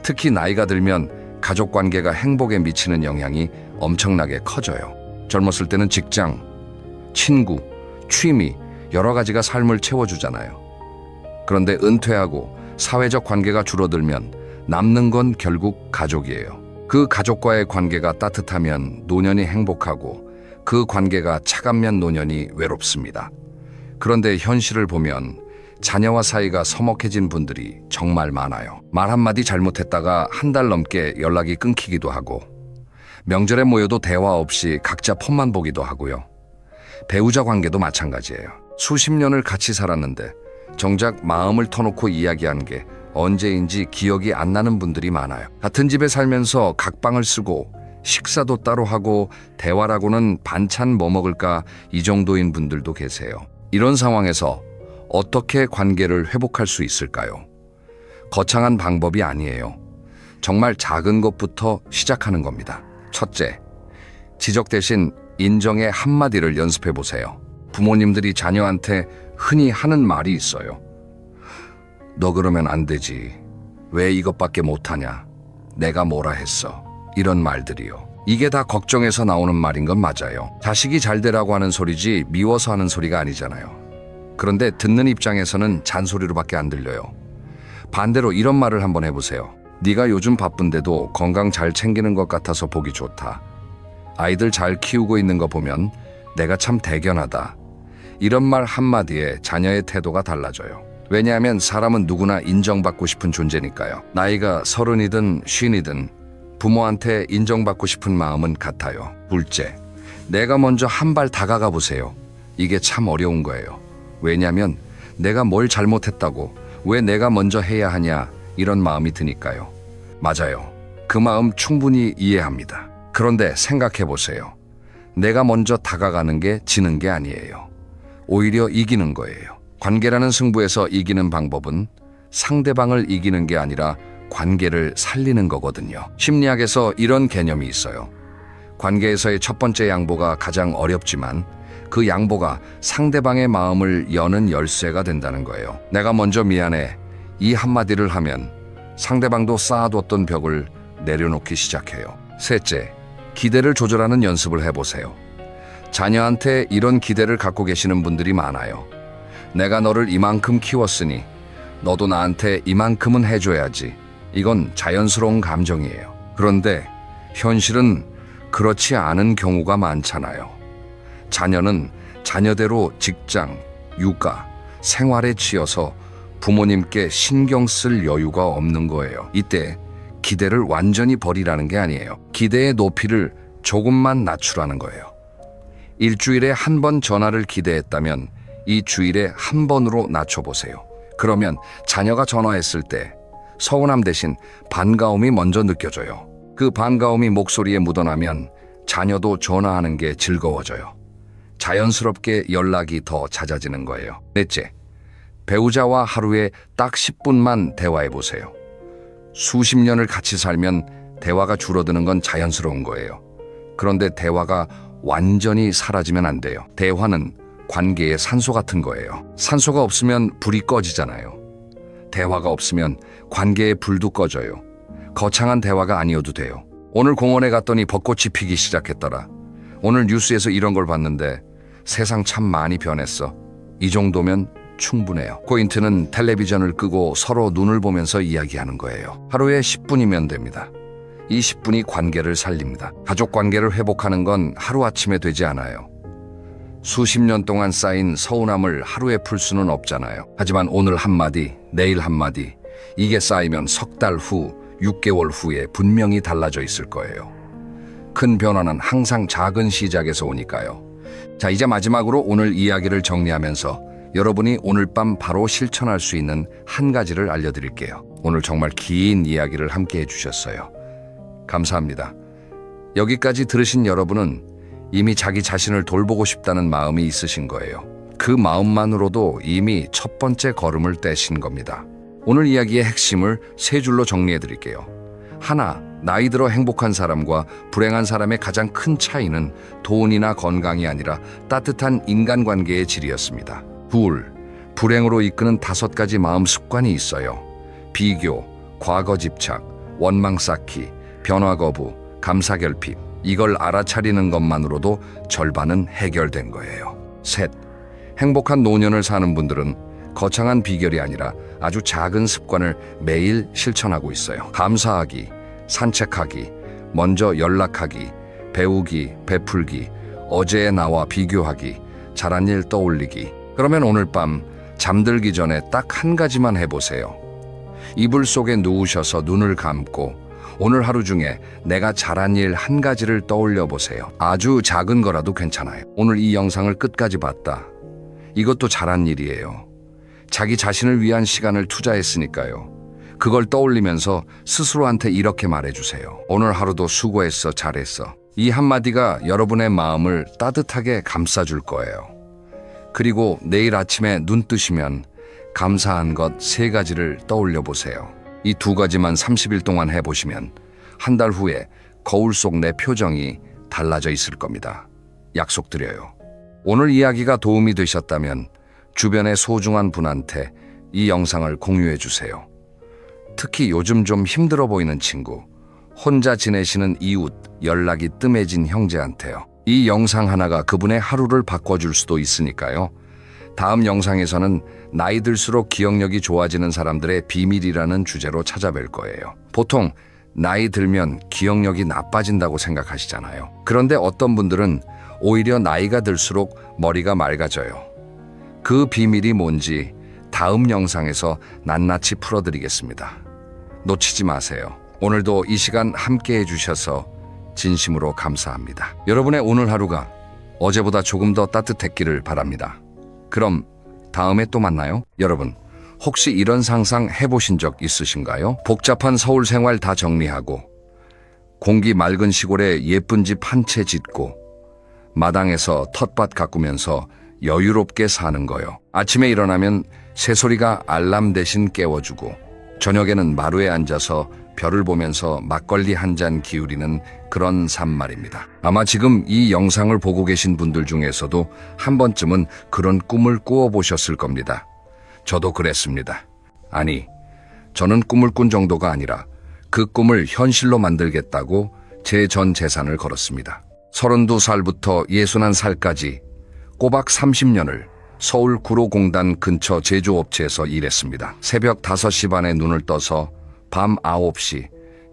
Speaker 1: 특히 나이가 들면 가족 관계가 행복에 미치는 영향이 엄청나게 커져요. 젊었을 때는 직장, 친구, 취미 여러 가지가 삶을 채워주잖아요. 그런데 은퇴하고 사회적 관계가 줄어들면 남는 건 결국 가족이에요. 그 가족과의 관계가 따뜻하면 노년이 행복하고 그 관계가 차갑면 노년이 외롭습니다. 그런데 현실을 보면 자녀와 사이가 서먹해진 분들이 정말 많아요. 말 한마디 잘못했다가 한 달 넘게 연락이 끊기기도 하고, 명절에 모여도 대화 없이 각자 폰만 보기도 하고요. 배우자 관계도 마찬가지예요. 수십 년을 같이 살았는데 정작 마음을 터놓고 이야기한 게 언제인지 기억이 안 나는 분들이 많아요. 같은 집에 살면서 각방을 쓰고 식사도 따로 하고 대화라고는 반찬 뭐 먹을까 이 정도인 분들도 계세요. 이런 상황에서 어떻게 관계를 회복할 수 있을까요? 거창한 방법이 아니에요. 정말 작은 것부터 시작하는 겁니다. 첫째, 지적 대신 인정의 한마디를 연습해 보세요. 부모님들이 자녀한테 흔히 하는 말이 있어요. 너 그러면 안 되지. 왜 이것밖에 못하냐? 내가 뭐라 했어? 이런 말들이요. 이게 다 걱정해서 나오는 말인 건 맞아요. 자식이 잘 되라고 하는 소리지 미워서 하는 소리가 아니잖아요. 그런데 듣는 입장에서는 잔소리로밖에 안 들려요. 반대로 이런 말을 한번 해보세요. 네가 요즘 바쁜데도 건강 잘 챙기는 것 같아서 보기 좋다. 아이들 잘 키우고 있는 거 보면 내가 참 대견하다. 이런 말 한마디에 자녀의 태도가 달라져요. 왜냐하면 사람은 누구나 인정받고 싶은 존재니까요. 나이가 30이든 50이든 부모한테 인정받고 싶은 마음은 같아요. 둘째, 내가 먼저 한 발 다가가 보세요. 이게 참 어려운 거예요. 왜냐하면 내가 뭘 잘못했다고 왜 내가 먼저 해야 하냐 이런 마음이 드니까요. 맞아요. 그 마음 충분히 이해합니다. 그런데 생각해 보세요. 내가 먼저 다가가는 게 지는 게 아니에요. 오히려 이기는 거예요. 관계라는 승부에서 이기는 방법은 상대방을 이기는 게 아니라 관계를 살리는 거거든요. 심리학에서 이런 개념이 있어요. 관계에서의 첫 번째 양보가 가장 어렵지만 그 양보가 상대방의 마음을 여는 열쇠가 된다는 거예요. 내가 먼저 미안해. 이 한마디를 하면 상대방도 쌓아뒀던 벽을 내려놓기 시작해요. 셋째, 기대를 조절하는 연습을 해보세요. 자녀한테 이런 기대를 갖고 계시는 분들이 많아요. 내가 너를 이만큼 키웠으니 너도 나한테 이만큼은 해줘야지. 이건 자연스러운 감정이에요. 그런데 현실은 그렇지 않은 경우가 많잖아요. 자녀는 자녀대로 직장, 육아, 생활에 치여서 부모님께 신경 쓸 여유가 없는 거예요. 이때 기대를 완전히 버리라는 게 아니에요. 기대의 높이를 조금만 낮추라는 거예요. 일주일에 한 번 전화를 기대했다면 이 주일에 한 번으로 낮춰보세요. 그러면 자녀가 전화했을 때 서운함 대신 반가움이 먼저 느껴져요. 그 반가움이 목소리에 묻어나면 자녀도 전화하는 게 즐거워져요. 자연스럽게 연락이 더 잦아지는 거예요. 넷째, 배우자와 하루에 딱 10분만 대화해보세요. 수십 년을 같이 살면 대화가 줄어드는 건 자연스러운 거예요. 그런데 대화가 완전히 사라지면 안 돼요. 대화는 관계의 산소 같은 거예요. 산소가 없으면 불이 꺼지잖아요. 대화가 없으면 관계의 불도 꺼져요. 거창한 대화가 아니어도 돼요. 오늘 공원에 갔더니 벚꽃이 피기 시작했더라. 오늘 뉴스에서 이런 걸 봤는데 세상 참 많이 변했어. 이 정도면 충분해요. 포인트는 텔레비전을 끄고 서로 눈을 보면서 이야기하는 거예요. 하루에 10분이면 됩니다. 20분이 관계를 살립니다. 가족 관계를 회복하는 건 하루아침에 되지 않아요. 수십 년 동안 쌓인 서운함을 하루에 풀 수는 없잖아요. 하지만 오늘 한마디, 내일 한마디, 이게 쌓이면 석 달 후, 6개월 후에 분명히 달라져 있을 거예요. 큰 변화는 항상 작은 시작에서 오니까요. 자, 이제 마지막으로 오늘 이야기를 정리하면서 여러분이 오늘 밤 바로 실천할 수 있는 한 가지를 알려드릴게요. 오늘 정말 긴 이야기를 함께 해주셨어요. 감사합니다. 여기까지 들으신 여러분은 이미 자기 자신을 돌보고 싶다는 마음이 있으신 거예요. 그 마음만으로도 이미 첫 번째 걸음을 떼신 겁니다. 오늘 이야기의 핵심을 세 줄로 정리해 드릴게요. 하나, 나이 들어 행복한 사람과 불행한 사람의 가장 큰 차이는 돈이나 건강이 아니라 따뜻한 인간관계의 질이었습니다. 둘, 불행으로 이끄는 5가지 마음 습관이 있어요. 비교, 과거 집착, 원망 쌓기, 변화 거부, 감사 결핍. 이걸 알아차리는 것만으로도 절반은 해결된 거예요. 셋, 행복한 노년을 사는 분들은 거창한 비결이 아니라 아주 작은 습관을 매일 실천하고 있어요. 감사하기, 산책하기, 먼저 연락하기, 배우기, 베풀기, 어제의 나와 비교하기, 잘한 일 떠올리기. 그러면 오늘 밤 잠들기 전에 딱 한 가지만 해보세요. 이불 속에 누우셔서 눈을 감고 오늘 하루 중에 내가 잘한 일 한 가지를 떠올려 보세요. 아주 작은 거라도 괜찮아요. 오늘 이 영상을 끝까지 봤다. 이것도 잘한 일이에요. 자기 자신을 위한 시간을 투자했으니까요. 그걸 떠올리면서 스스로한테 이렇게 말해주세요. 오늘 하루도 수고했어, 잘했어. 이 한마디가 여러분의 마음을 따뜻하게 감싸줄 거예요. 그리고 내일 아침에 눈 뜨시면 감사한 것 3가지를 떠올려 보세요. 이 2가지만 30일 동안 해보시면 한 달 후에 거울 속 내 표정이 달라져 있을 겁니다. 약속드려요. 오늘 이야기가 도움이 되셨다면 주변의 소중한 분한테 이 영상을 공유해 주세요. 특히 요즘 좀 힘들어 보이는 친구, 혼자 지내시는 이웃, 연락이 뜸해진 형제한테요. 이 영상 하나가 그분의 하루를 바꿔줄 수도 있으니까요. 다음 영상에서는 나이 들수록 기억력이 좋아지는 사람들의 비밀이라는 주제로 찾아뵐 거예요. 보통 나이 들면 기억력이 나빠진다고 생각하시잖아요. 그런데 어떤 분들은 오히려 나이가 들수록 머리가 맑아져요. 그 비밀이 뭔지 다음 영상에서 낱낱이 풀어드리겠습니다. 놓치지 마세요. 오늘도 이 시간 함께 해주셔서 진심으로 감사합니다. 여러분의 오늘 하루가 어제보다 조금 더 따뜻했기를 바랍니다. 그럼 다음에 또 만나요. 여러분, 혹시 이런 상상 해보신 적 있으신가요? 복잡한 서울 생활 다 정리하고 공기 맑은 시골에 예쁜 집 한 채 짓고 마당에서 텃밭 가꾸면서 여유롭게 사는 거요. 아침에 일어나면 새소리가 알람 대신 깨워주고 저녁에는 마루에 앉아서 별을 보면서 막걸리 한 잔 기울이는 그런 삶 말입니다. 아마 지금 이 영상을 보고 계신 분들 중에서도 한 번쯤은 그런 꿈을 꾸어보셨을 겁니다. 저도 그랬습니다. 아니, 저는 꿈을 꾼 정도가 아니라 그 꿈을 현실로 만들겠다고 제 전 재산을 걸었습니다. 32살부터 61살까지 꼬박 30년을 서울 구로공단 근처 제조업체에서 일했습니다. 새벽 5시 반에 눈을 떠서 밤 9시,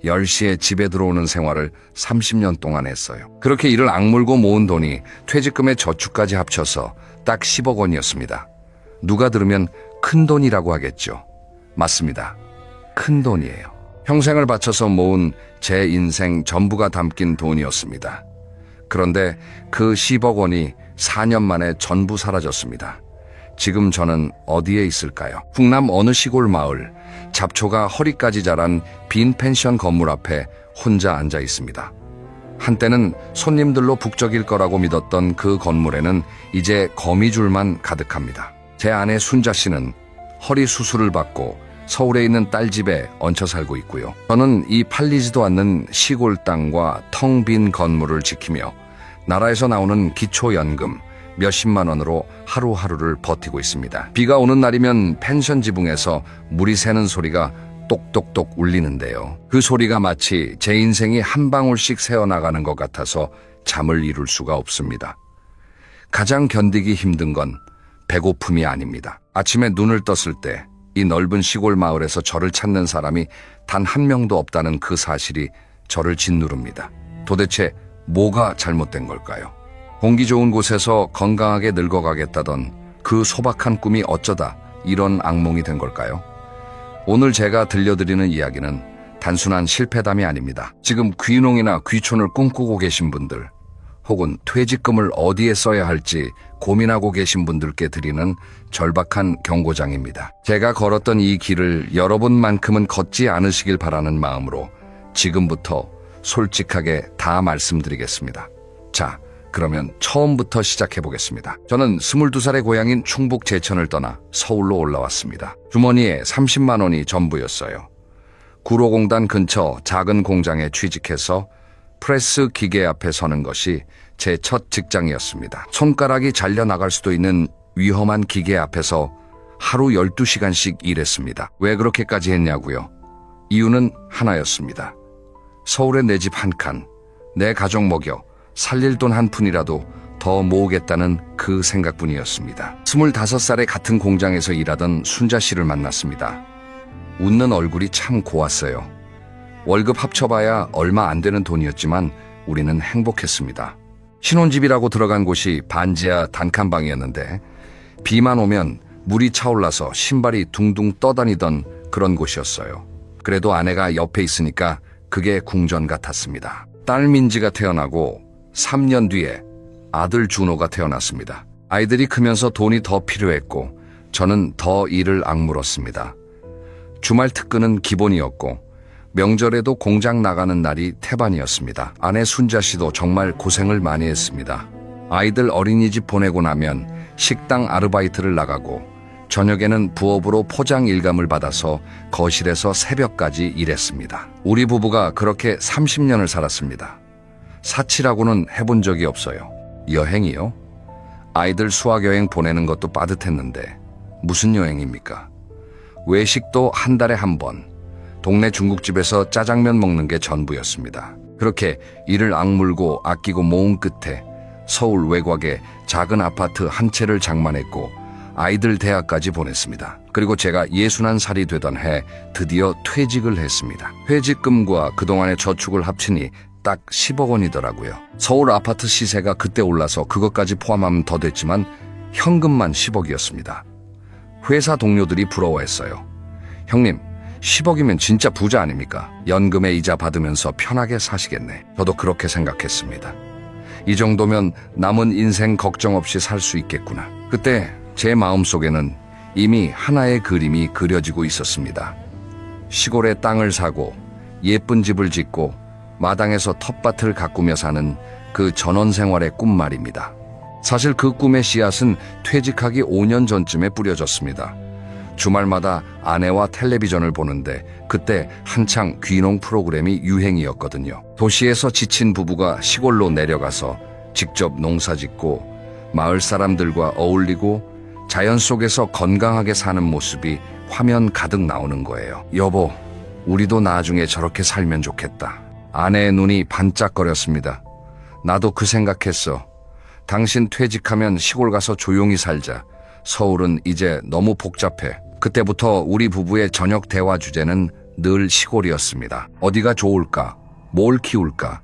Speaker 1: 10시에 집에 들어오는 생활을 30년 동안 했어요. 그렇게 일을 악물고 모은 돈이 퇴직금의 저축까지 합쳐서 딱 10억 원이었습니다. 누가 들으면 큰 돈이라고 하겠죠. 맞습니다. 큰 돈이에요. 평생을 바쳐서 모은 제 인생 전부가 담긴 돈이었습니다. 그런데 그 10억 원이 4년 만에 전부 사라졌습니다. 지금 저는 어디에 있을까요? 충남 어느 시골 마을, 잡초가 허리까지 자란 빈 펜션 건물 앞에 혼자 앉아 있습니다. 한때는 손님들로 북적일 거라고 믿었던 그 건물에는 이제 거미줄만 가득합니다. 제 아내 순자 씨는 허리 수술을 받고 서울에 있는 딸 집에 얹혀 살고 있고요. 저는 이 팔리지도 않는 시골 땅과 텅 빈 건물을 지키며 나라에서 나오는 기초연금 몇십만 원으로 하루하루를 버티고 있습니다. 비가 오는 날이면 펜션 지붕에서 물이 새는 소리가 똑똑똑 울리는데요. 그 소리가 마치 제 인생이 한 방울씩 새어나가는 것 같아서 잠을 이룰 수가 없습니다. 가장 견디기 힘든 건 배고픔이 아닙니다. 아침에 눈을 떴을 때 이 넓은 시골 마을에서 저를 찾는 사람이 단 한 명도 없다는 그 사실이 저를 짓누릅니다. 도대체 뭐가 잘못된 걸까요? 공기 좋은 곳에서 건강하게 늙어가겠다던 그 소박한 꿈이 어쩌다 이런 악몽이 된 걸까요? 오늘 제가 들려드리는 이야기는 단순한 실패담이 아닙니다. 지금 귀농이나 귀촌을 꿈꾸고 계신 분들, 혹은 퇴직금을 어디에 써야 할지 고민하고 계신 분들께 드리는 절박한 경고장입니다. 제가 걸었던 이 길을 여러분만큼은 걷지 않으시길 바라는 마음으로 지금부터 솔직하게 다 말씀드리겠습니다. 자, 그러면 처음부터 시작해 보겠습니다. 저는 22살의 고향인 충북 제천을 떠나 서울로 올라왔습니다. 주머니에 30만 원이 전부였어요. 구로공단 근처 작은 공장에 취직해서 프레스 기계 앞에 서는 것이 제 첫 직장이었습니다. 손가락이 잘려나갈 수도 있는 위험한 기계 앞에서 하루 12시간씩 일했습니다. 왜 그렇게까지 했냐고요? 이유는 하나였습니다. 서울에 내 집 한 칸, 내 가족 먹여 살릴 돈 한 푼이라도 더 모으겠다는 그 생각뿐이었습니다. 25살에 같은 공장에서 일하던 순자 씨를 만났습니다. 웃는 얼굴이 참 고왔어요. 월급 합쳐봐야 얼마 안 되는 돈이었지만 우리는 행복했습니다. 신혼집이라고 들어간 곳이 반지하 단칸방이었는데 비만 오면 물이 차올라서 신발이 둥둥 떠다니던 그런 곳이었어요. 그래도 아내가 옆에 있으니까 그게 궁전 같았습니다. 딸 민지가 태어나고 3년 뒤에 아들 준호가 태어났습니다. 아이들이 크면서 돈이 더 필요했고 저는 더 일을 악물었습니다. 주말 특근은 기본이었고 명절에도 공장 나가는 날이 태반이었습니다. 아내 순자 씨도 정말 고생을 많이 했습니다. 아이들 어린이집 보내고 나면 식당 아르바이트를 나가고 저녁에는 부업으로 포장 일감을 받아서 거실에서 새벽까지 일했습니다. 우리 부부가 그렇게 30년을 살았습니다. 사치라고는 해본 적이 없어요. 여행이요? 아이들 수학여행 보내는 것도 빠듯했는데 무슨 여행입니까? 외식도 한 달에 한 번, 동네 중국집에서 짜장면 먹는 게 전부였습니다. 그렇게 일을 악물고 아끼고 모은 끝에 서울 외곽에 작은 아파트 한 채를 장만했고 아이들 대학까지 보냈습니다. 그리고 제가 61살이 되던 해 드디어 퇴직을 했습니다. 퇴직금과 그동안의 저축을 합치니 딱 10억 원이더라고요. 서울 아파트 시세가 그때 올라서 그것까지 포함하면 더 됐지만 현금만 10억이었습니다. 회사 동료들이 부러워했어요. 형님, 10억이면 진짜 부자 아닙니까? 연금에 이자 받으면서 편하게 사시겠네. 저도 그렇게 생각했습니다. 이 정도면 남은 인생 걱정 없이 살 수 있겠구나. 그때 제 마음속에는 이미 하나의 그림이 그려지고 있었습니다. 시골에 땅을 사고 예쁜 집을 짓고 마당에서 텃밭을 가꾸며 사는 그 전원 생활의 꿈 말입니다. 사실 그 꿈의 씨앗은 퇴직하기 5년 전쯤에 뿌려졌습니다. 주말마다 아내와 텔레비전을 보는데 그때 한창 귀농 프로그램이 유행이었거든요. 도시에서 지친 부부가 시골로 내려가서 직접 농사짓고 마을 사람들과 어울리고 자연 속에서 건강하게 사는 모습이 화면 가득 나오는 거예요. 여보, 우리도 나중에 저렇게 살면 좋겠다. 아내의 눈이 반짝거렸습니다. 나도 그 생각했어. 당신 퇴직하면 시골 가서 조용히 살자. 서울은 이제 너무 복잡해. 그때부터 우리 부부의 저녁 대화 주제는 늘 시골이었습니다. 어디가 좋을까? 뭘 키울까?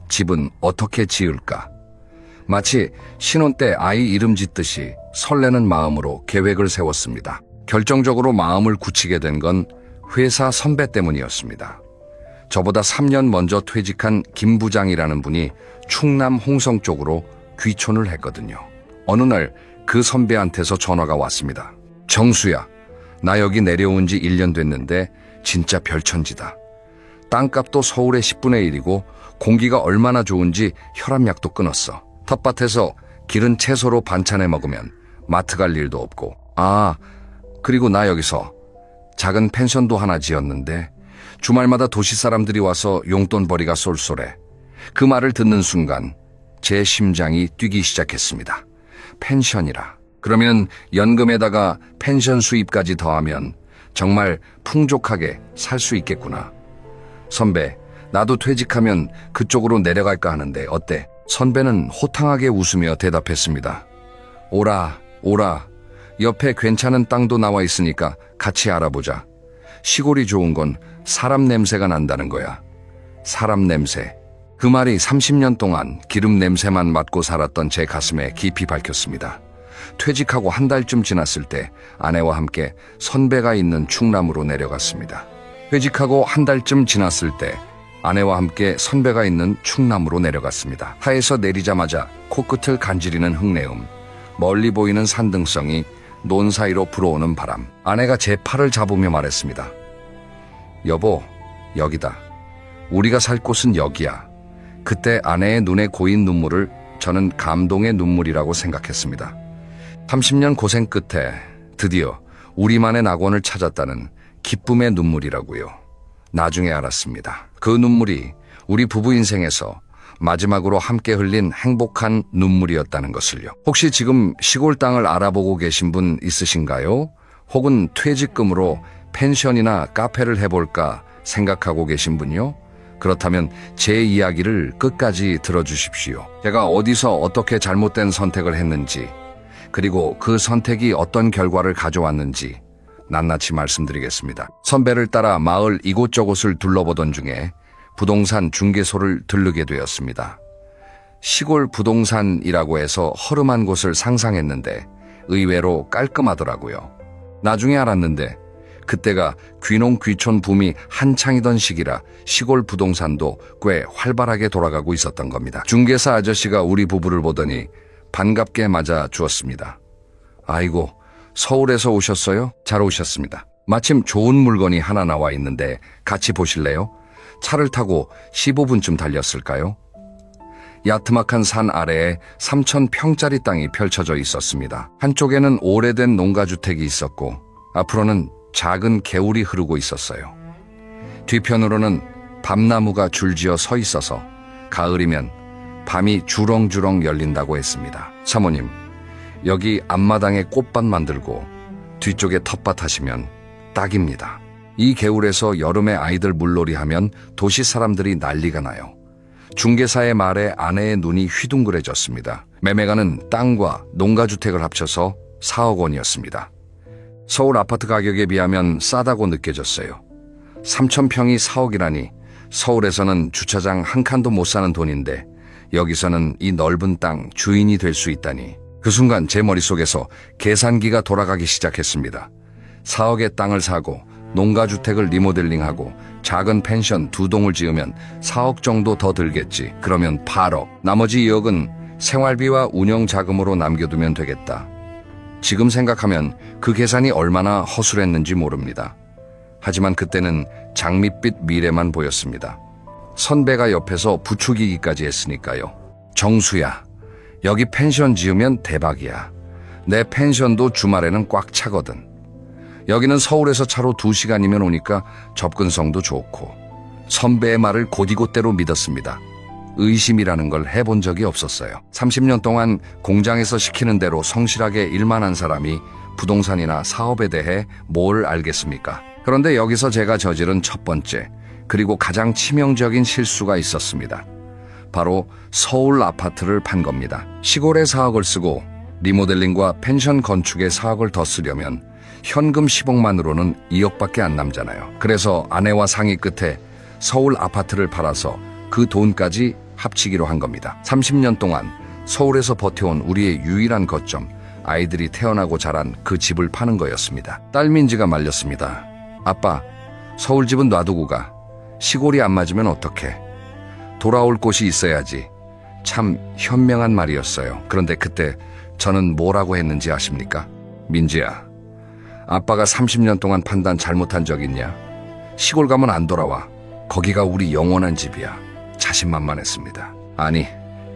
Speaker 1: 집은 어떻게 지을까? 마치 신혼 때 아이 이름 짓듯이 설레는 마음으로 계획을 세웠습니다. 결정적으로 마음을 굳히게 된 건 회사 선배 때문이었습니다. 저보다 3년 먼저 퇴직한 김 부장이라는 분이 충남 홍성 쪽으로 귀촌을 했거든요. 어느 날 그 선배한테서 전화가 왔습니다. 정수야, 나 여기 내려온 지 1년 됐는데 진짜 별천지다. 땅값도 서울의 10분의 1이고 공기가 얼마나 좋은지 혈압약도 끊었어. 텃밭에서 기른 채소로 반찬해 먹으면 마트 갈 일도 없고. 아, 그리고 나 여기서 작은 펜션도 하나 지었는데 주말마다 도시 사람들이 와서 용돈벌이가 쏠쏠해. 그 말을 듣는 순간 제 심장이 뛰기 시작했습니다. 펜션이라. 그러면 연금에다가 펜션 수입까지 더하면 정말 풍족하게 살 수 있겠구나. 선배, 나도 퇴직하면 그쪽으로 내려갈까 하는데 어때? 선배는 호탕하게 웃으며 대답했습니다. 오라, 오라. 옆에 괜찮은 땅도 나와 있으니까 같이 알아보자. 시골이 좋은 건 사람 냄새가 난다는 거야. 사람 냄새. 그 말이 30년 동안 기름 냄새만 맡고 살았던 제 가슴에 깊이 박혔습니다. 퇴직하고 한 달쯤 지났을 때 아내와 함께 선배가 있는 충남으로 내려갔습니다. 퇴직하고 한 달쯤 지났을 때 아내와 함께 선배가 있는 충남으로 내려갔습니다. 차에서 내리자마자 코끝을 간지리는 흙내음, 멀리 보이는 산등성이 논 사이로 불어오는 바람. 아내가 제 팔을 잡으며 말했습니다. 여보, 여기다. 우리가 살 곳은 여기야. 그때 아내의 눈에 고인 눈물을 저는 감동의 눈물이라고 생각했습니다. 30년 고생 끝에 드디어 우리만의 낙원을 찾았다는 기쁨의 눈물이라고요. 나중에 알았습니다. 그 눈물이 우리 부부 인생에서 마지막으로 함께 흘린 행복한 눈물이었다는 것을요. 혹시 지금 시골 땅을 알아보고 계신 분 있으신가요? 혹은 퇴직금으로 펜션이나 카페를 해볼까 생각하고 계신 분요? 그렇다면 제 이야기를 끝까지 들어주십시오. 제가 어디서 어떻게 잘못된 선택을 했는지, 그리고 그 선택이 어떤 결과를 가져왔는지 낱낱이 말씀드리겠습니다. 선배를 따라 마을 이곳저곳을 둘러보던 중에 부동산 중개소를 들르게 되었습니다. 시골 부동산이라고 해서 허름한 곳을 상상했는데 의외로 깔끔하더라고요. 나중에 알았는데 그때가 귀농귀촌 붐이 한창이던 시기라 시골 부동산도 꽤 활발하게 돌아가고 있었던 겁니다. 중개사 아저씨가 우리 부부를 보더니 반갑게 맞아 주었습니다. 아이고, 서울에서 오셨어요? 잘 오셨습니다. 마침 좋은 물건이 하나 나와 있는데 같이 보실래요? 차를 타고 15분쯤 달렸을까요? 야트막한 산 아래에 3,000평짜리 땅이 펼쳐져 있었습니다. 한쪽에는 오래된 농가주택이 있었고 앞으로는 작은 개울이 흐르고 있었어요. 뒤편으로는 밤나무가 줄지어 서 있어서 가을이면 밤이 주렁주렁 열린다고 했습니다. 사모님, 여기 앞마당에 꽃밭 만들고 뒤쪽에 텃밭 하시면 딱입니다. 이 개울에서 여름에 아이들 물놀이 하면 도시 사람들이 난리가 나요. 중개사의 말에 아내의 눈이 휘둥그레졌습니다. 매매가는 땅과 농가주택을 합쳐서 4억 원이었습니다. 서울 아파트 가격에 비하면 싸다고 느껴졌어요. 3,000평이 4억이라니 서울에서는 주차장 한 칸도 못 사는 돈인데 여기서는 이 넓은 땅 주인이 될 수 있다니. 그 순간 제 머릿속에서 계산기가 돌아가기 시작했습니다. 4억의 땅을 사고 농가주택을 리모델링하고 작은 펜션 2동을 지으면 4억 정도 더 들겠지. 그러면 8억. 나머지 2억은 생활비와 운영자금으로 남겨두면 되겠다. 지금 생각하면 그 계산이 얼마나 허술했는지 모릅니다. 하지만 그때는 장밋빛 미래만 보였습니다. 선배가 옆에서 부추기기까지 했으니까요. 정수야, 여기 펜션 지으면 대박이야. 내 펜션도 주말에는 꽉 차거든. 여기는 서울에서 차로 2시간이면 오니까 접근성도 좋고. 선배의 말을 곧이곧대로 믿었습니다. 의심이라는 걸 해본 적이 없었어요. 30년 동안 공장에서 시키는 대로 성실하게 일만 한 사람이 부동산이나 사업에 대해 뭘 알겠습니까? 그런데 여기서 제가 저지른 첫 번째, 그리고 가장 치명적인 실수가 있었습니다. 바로 서울 아파트를 판 겁니다. 시골에 4억을 쓰고 리모델링과 펜션 건축에 4억을 더 쓰려면 현금 10억만으로는 2억밖에 안 남잖아요. 그래서 아내와 상의 끝에 서울 아파트를 팔아서 그 돈까지 합치기로 한 겁니다. 30년 동안 서울에서 버텨온 우리의 유일한 거점, 아이들이 태어나고 자란 그 집을 파는 거였습니다. 딸 민지가 말렸습니다. 아빠, 서울 집은 놔두고 가. 시골이 안 맞으면 어떡해. 돌아올 곳이 있어야지. 참 현명한 말이었어요. 그런데 그때 저는 뭐라고 했는지 아십니까? 민지야, 아빠가 30년 동안 판단 잘못한 적 있냐? 시골 가면 안 돌아와. 거기가 우리 영원한 집이야. 자신만만했습니다. 아니,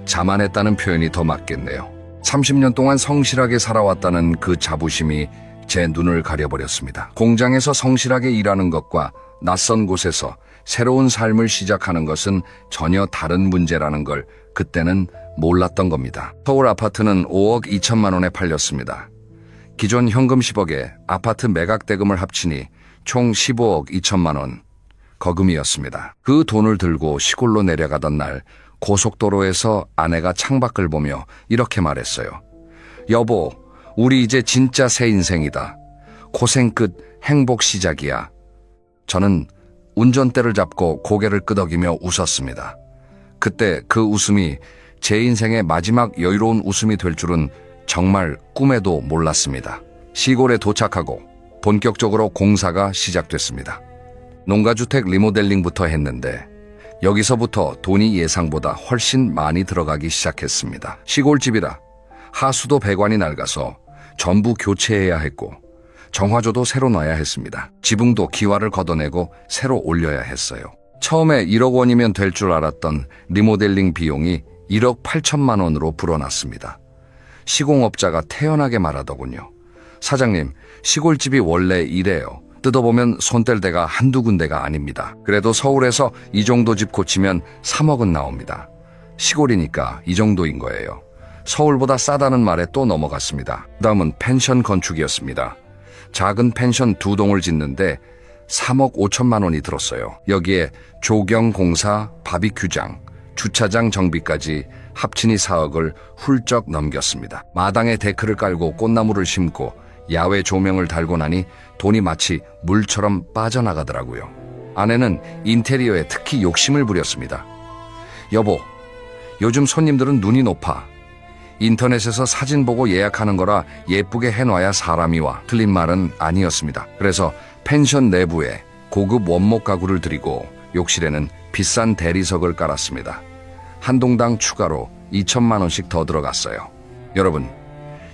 Speaker 1: 자만했다는 표현이 더 맞겠네요. 30년 동안 성실하게 살아왔다는 그 자부심이 제 눈을 가려버렸습니다. 공장에서 성실하게 일하는 것과 낯선 곳에서 새로운 삶을 시작하는 것은 전혀 다른 문제라는 걸 그때는 몰랐던 겁니다. 서울 아파트는 5억 2천만 원에 팔렸습니다. 기존 현금 10억에 아파트 매각 대금을 합치니 총 15억 2천만 원 거금이었습니다. 그 돈을 들고 시골로 내려가던 날 고속도로에서 아내가 창밖을 보며 이렇게 말했어요. 여보, 우리 이제 진짜 새 인생이다. 고생 끝 행복 시작이야. 저는 운전대를 잡고 고개를 끄덕이며 웃었습니다. 그때 그 웃음이 제 인생의 마지막 여유로운 웃음이 될 줄은 정말 꿈에도 몰랐습니다. 시골에 도착하고 본격적으로 공사가 시작됐습니다. 농가주택 리모델링부터 했는데 여기서부터 돈이 예상보다 훨씬 많이 들어가기 시작했습니다. 시골집이라 하수도 배관이 낡아서 전부 교체해야 했고 정화조도 새로 놔야 했습니다. 지붕도 기와를 걷어내고 새로 올려야 했어요. 처음에 1억 원이면 될 줄 알았던 리모델링 비용이 1억 8천만 원으로 불어났습니다. 시공업자가 태연하게 말하더군요. 사장님, 시골집이 원래 이래요. 뜯어보면 손 뗄 데가 한두 군데가 아닙니다. 그래도 서울에서 이 정도 집 고치면 3억은 나옵니다. 시골이니까 이 정도인 거예요. 서울보다 싸다는 말에 또 넘어갔습니다. 다음은 펜션 건축이었습니다. 작은 펜션 2동을 짓는데 3억 5천만 원이 들었어요. 여기에 조경 공사, 바비큐장, 주차장 정비까지 합치니 4억을 훌쩍 넘겼습니다. 마당에 데크를 깔고 꽃나무를 심고 야외 조명을 달고 나니 돈이 마치 물처럼 빠져나가더라고요. 아내는 인테리어에 특히 욕심을 부렸습니다. 여보, 요즘 손님들은 눈이 높아. 인터넷에서 사진 보고 예약하는 거라 예쁘게 해놔야 사람이 와. 틀린 말은 아니었습니다. 그래서 펜션 내부에 고급 원목 가구를 들이고 욕실에는 비싼 대리석을 깔았습니다. 한 동당 추가로 2천만 원씩 더 들어갔어요. 여러분,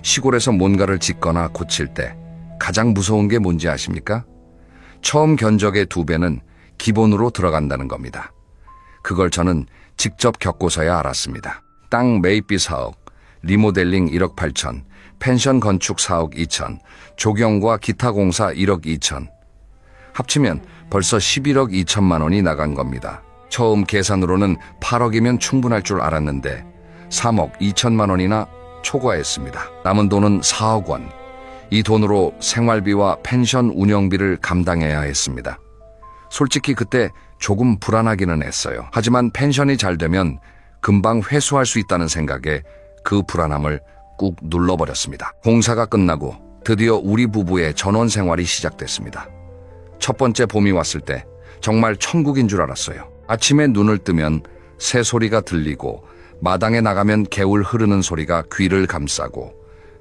Speaker 1: 시골에서 뭔가를 짓거나 고칠 때 가장 무서운 게 뭔지 아십니까? 처음 견적의 2배는 기본으로 들어간다는 겁니다. 그걸 저는 직접 겪고서야 알았습니다. 땅 매입비 4억, 리모델링 1억 8천, 펜션 건축 4억 2천, 조경과 기타 공사 1억 2천. 합치면 벌써 11억 2천만 원이 나간 겁니다. 처음 계산으로는 8억이면 충분할 줄 알았는데 3억 2천만 원이나 초과했습니다. 남은 돈은 4억 원. 이 돈으로 생활비와 펜션 운영비를 감당해야 했습니다. 솔직히 그때 조금 불안하기는 했어요. 하지만 펜션이 잘 되면 금방 회수할 수 있다는 생각에 그 불안함을 꾹 눌러버렸습니다. 공사가 끝나고 드디어 우리 부부의 전원 생활이 시작됐습니다. 첫 번째 봄이 왔을 때 정말 천국인 줄 알았어요. 아침에 눈을 뜨면 새소리가 들리고 마당에 나가면 개울 흐르는 소리가 귀를 감싸고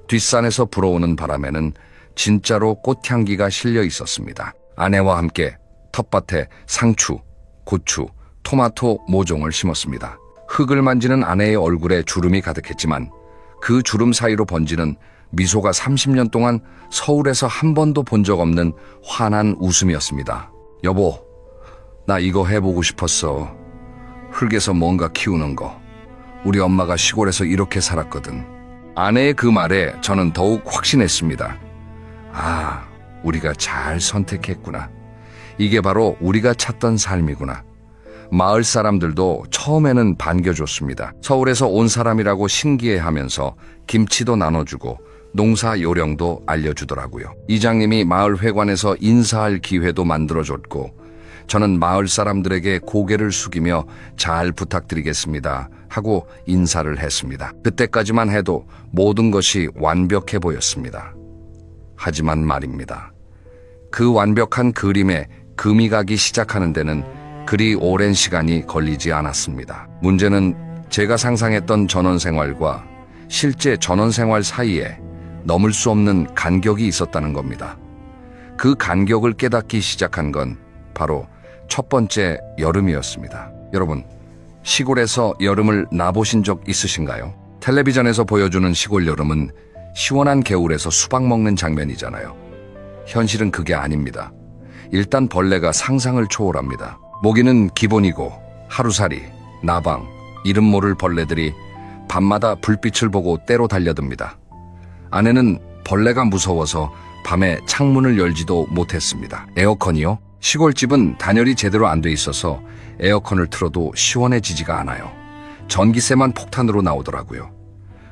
Speaker 1: 뒷산에서 불어오는 바람에는 진짜로 꽃향기가 실려 있었습니다. 아내와 함께 텃밭에 상추, 고추, 토마토 모종을 심었습니다. 흙을 만지는 아내의 얼굴에 주름이 가득했지만 그 주름 사이로 번지는 미소가 30년 동안 서울에서 한 번도 본 적 없는 환한 웃음이었습니다. 여보, 나 이거 해보고 싶었어. 흙에서 뭔가 키우는 거. 우리 엄마가 시골에서 이렇게 살았거든. 아내의 그 말에 저는 더욱 확신했습니다. 아, 우리가 잘 선택했구나. 이게 바로 우리가 찾던 삶이구나. 마을 사람들도 처음에는 반겨줬습니다. 서울에서 온 사람이라고 신기해하면서 김치도 나눠주고 농사 요령도 알려주더라고요. 이장님이 마을 회관에서 인사할 기회도 만들어줬고 저는 마을 사람들에게 고개를 숙이며 잘 부탁드리겠습니다 하고 인사를 했습니다. 그때까지만 해도 모든 것이 완벽해 보였습니다. 하지만 말입니다. 그 완벽한 그림에 금이 가기 시작하는 데는 그리 오랜 시간이 걸리지 않았습니다. 문제는 제가 상상했던 전원생활과 실제 전원생활 사이에 넘을 수 없는 간격이 있었다는 겁니다. 그 간격을 깨닫기 시작한 건 바로 첫 번째 여름이었습니다. 여러분, 시골에서 여름을 나보신 적 있으신가요? 텔레비전에서 보여주는 시골 여름은 시원한 개울에서 수박 먹는 장면이잖아요. 현실은 그게 아닙니다. 일단 벌레가 상상을 초월합니다. 모기는 기본이고 하루살이, 나방, 이름 모를 벌레들이 밤마다 불빛을 보고 떼로 달려듭니다. 아내는 벌레가 무서워서 밤에 창문을 열지도 못했습니다. 에어컨이요? 시골집은 단열이 제대로 안 돼 있어서 에어컨을 틀어도 시원해지지가 않아요. 전기세만 폭탄으로 나오더라고요.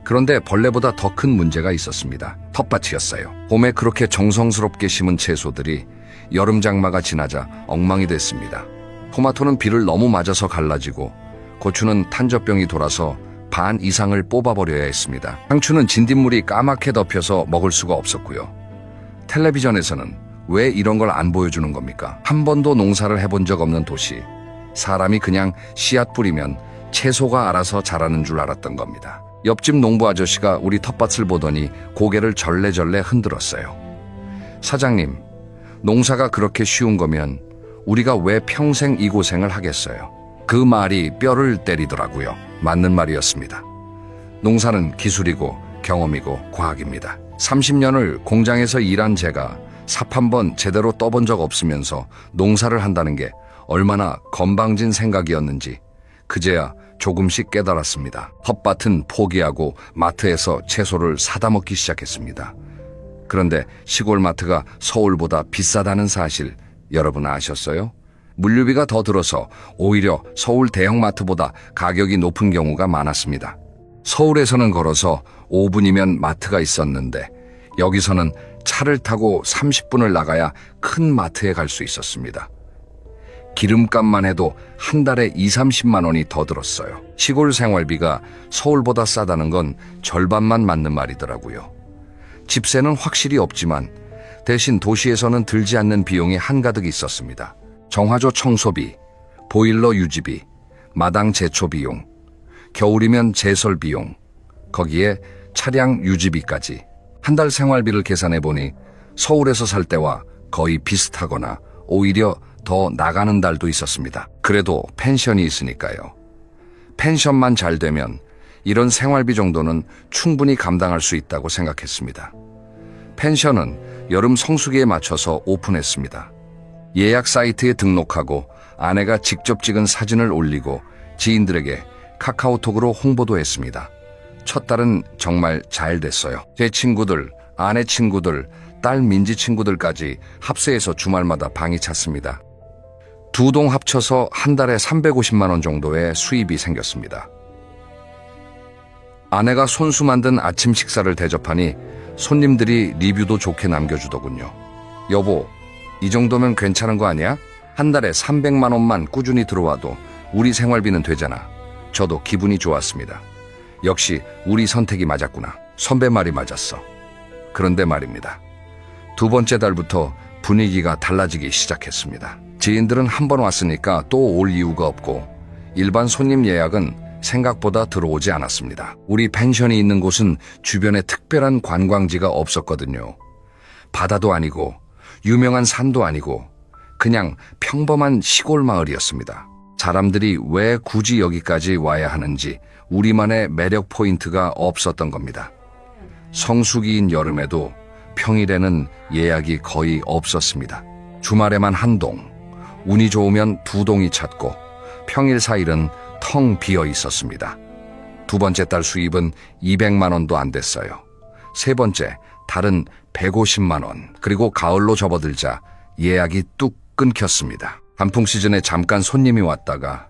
Speaker 1: 그런데 벌레보다 더 큰 문제가 있었습니다. 텃밭이었어요. 봄에 그렇게 정성스럽게 심은 채소들이 여름 장마가 지나자 엉망이 됐습니다. 토마토는 비를 너무 맞아서 갈라지고 고추는 탄저병이 돌아서 반 이상을 뽑아버려야 했습니다. 상추는 진딧물이 까맣게 덮여서 먹을 수가 없었고요. 텔레비전에서는 왜 이런 걸 안 보여주는 겁니까? 한 번도 농사를 해본 적 없는 도시. 사람이 그냥 씨앗 뿌리면 채소가 알아서 자라는 줄 알았던 겁니다. 옆집 농부 아저씨가 우리 텃밭을 보더니 고개를 절레절레 흔들었어요. 사장님, 농사가 그렇게 쉬운 거면 우리가 왜 평생 이 고생을 하겠어요? 그 말이 뼈를 때리더라고요. 맞는 말이었습니다. 농사는 기술이고 경험이고 과학입니다. 30년을 공장에서 일한 제가 삽 한 번 제대로 떠본 적 없으면서 농사를 한다는 게 얼마나 건방진 생각이었는지 그제야 조금씩 깨달았습니다. 텃밭은 포기하고 마트에서 채소를 사다 먹기 시작했습니다. 그런데 시골 마트가 서울보다 비싸다는 사실 여러분 아셨어요? 물류비가 더 들어서 오히려 서울 대형마트보다 가격이 높은 경우가 많았습니다. 서울에서는 걸어서 5분이면 마트가 있었는데 여기서는 차를 타고 30분을 나가야 큰 마트에 갈 수 있었습니다. 기름값만 해도 한 달에 20-30만 원이 더 들었어요. 시골 생활비가 서울보다 싸다는 건 절반만 맞는 말이더라고요. 집세는 확실히 없지만 대신 도시에서는 들지 않는 비용이 한가득 있었습니다. 정화조 청소비, 보일러 유지비, 마당 제초 비용, 겨울이면 제설 비용, 거기에 차량 유지비까지. 한 달 생활비를 계산해보니 서울에서 살 때와 거의 비슷하거나 오히려 더 나가는 달도 있었습니다. 그래도 펜션이 있으니까요. 펜션만 잘 되면 이런 생활비 정도는 충분히 감당할 수 있다고 생각했습니다. 펜션은 여름 성수기에 맞춰서 오픈했습니다. 예약 사이트에 등록하고 아내가 직접 찍은 사진을 올리고 지인들에게 카카오톡으로 홍보도 했습니다. 첫 달은 정말 잘 됐어요. 제 친구들, 아내 친구들, 딸 민지 친구들까지 합세해서 주말마다 방이 찼습니다. 두 동 합쳐서 한 달에 350만 원 정도의 수입이 생겼습니다. 아내가 손수 만든 아침 식사를 대접하니 손님들이 리뷰도 좋게 남겨주더군요. 여보, 이 정도면 괜찮은 거 아니야? 한 달에 300만 원만 꾸준히 들어와도 우리 생활비는 되잖아. 저도 기분이 좋았습니다. 역시 우리 선택이 맞았구나. 선배 말이 맞았어. 그런데 말입니다. 두 번째 달부터 분위기가 달라지기 시작했습니다. 지인들은 한 번 왔으니까 또 올 이유가 없고 일반 손님 예약은 생각보다 들어오지 않았습니다. 우리 펜션이 있는 곳은 주변에 특별한 관광지가 없었거든요. 바다도 아니고 유명한 산도 아니고 그냥 평범한 시골 마을이었습니다. 사람들이 왜 굳이 여기까지 와야 하는지 우리만의 매력 포인트가 없었던 겁니다. 성수기인 여름에도 평일에는 예약이 거의 없었습니다. 주말에만 한 동, 운이 좋으면 두 동이 찼고 평일 4일은 텅 비어 있었습니다. 두 번째 달 수입은 200만 원도 안 됐어요. 세 번째 달은 150만 원, 그리고 가을로 접어들자 예약이 뚝 끊겼습니다. 단풍 시즌에 잠깐 손님이 왔다가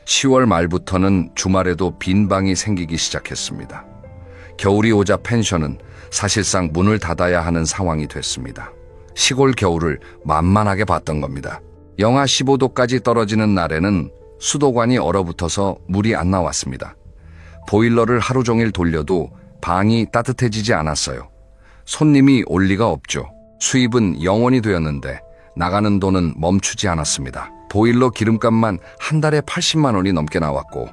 Speaker 1: 10월 말부터는 주말에도 빈 방이 생기기 시작했습니다. 겨울이 오자 펜션은 사실상 문을 닫아야 하는 상황이 됐습니다. 시골 겨울을 만만하게 봤던 겁니다. 영하 15도까지 떨어지는 날에는 수도관이 얼어붙어서 물이 안 나왔습니다. 보일러를 하루 종일 돌려도 방이 따뜻해지지 않았어요. 손님이 올 리가 없죠. 수입은 영원이 되었는데 나가는 돈은 멈추지 않았습니다. 보일러 기름값만 한 달에 80만 원이 넘게 나왔고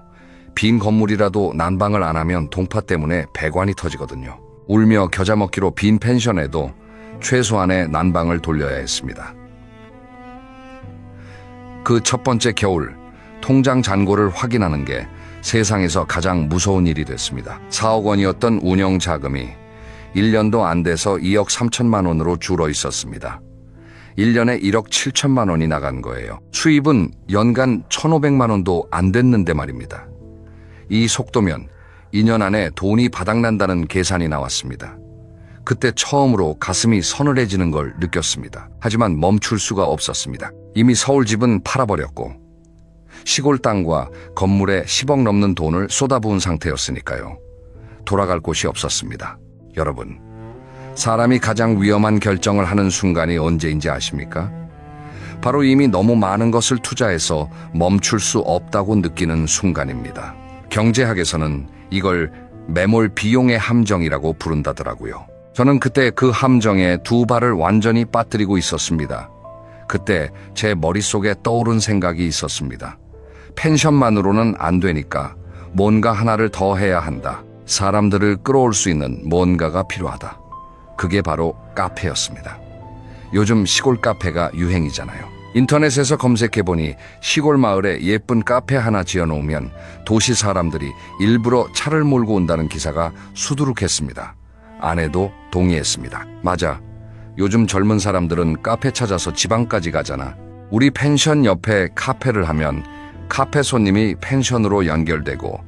Speaker 1: 빈 건물이라도 난방을 안 하면 동파 때문에 배관이 터지거든요. 울며 겨자 먹기로 빈 펜션에도 최소한의 난방을 돌려야 했습니다. 그 첫 번째 겨울, 통장 잔고를 확인하는 게 세상에서 가장 무서운 일이 됐습니다. 4억 원이었던 운영 자금이 1년도 안 돼서 2억 3천만 원으로 줄어 있었습니다. 1년에 1억 7천만 원이 나간 거예요. 수입은 연간 1,500만 원도 안 됐는데 말입니다. 이 속도면 2년 안에 돈이 바닥난다는 계산이 나왔습니다. 그때 처음으로 가슴이 서늘해지는 걸 느꼈습니다. 하지만 멈출 수가 없었습니다. 이미 서울 집은 팔아버렸고 시골 땅과 건물에 10억 넘는 돈을 쏟아부은 상태였으니까요. 돌아갈 곳이 없었습니다. 여러분, 사람이 가장 위험한 결정을 하는 순간이 언제인지 아십니까? 바로 이미 너무 많은 것을 투자해서 멈출 수 없다고 느끼는 순간입니다. 경제학에서는 이걸 매몰 비용의 함정이라고 부른다더라고요. 저는 그때 그 함정에 두 발을 완전히 빠뜨리고 있었습니다. 그때 제 머릿속에 떠오른 생각이 있었습니다. 펜션만으로는 안 되니까 뭔가 하나를 더 해야 한다. 사람들을 끌어올 수 있는 뭔가가 필요하다. 그게 바로 카페였습니다. 요즘 시골 카페가 유행이잖아요. 인터넷에서 검색해보니 시골 마을에 예쁜 카페 하나 지어놓으면 도시 사람들이 일부러 차를 몰고 온다는 기사가 수두룩했습니다. 아내도 동의했습니다. 맞아. 요즘 젊은 사람들은 카페 찾아서 지방까지 가잖아. 우리 펜션 옆에 카페를 하면 카페 손님이 펜션으로 연결되고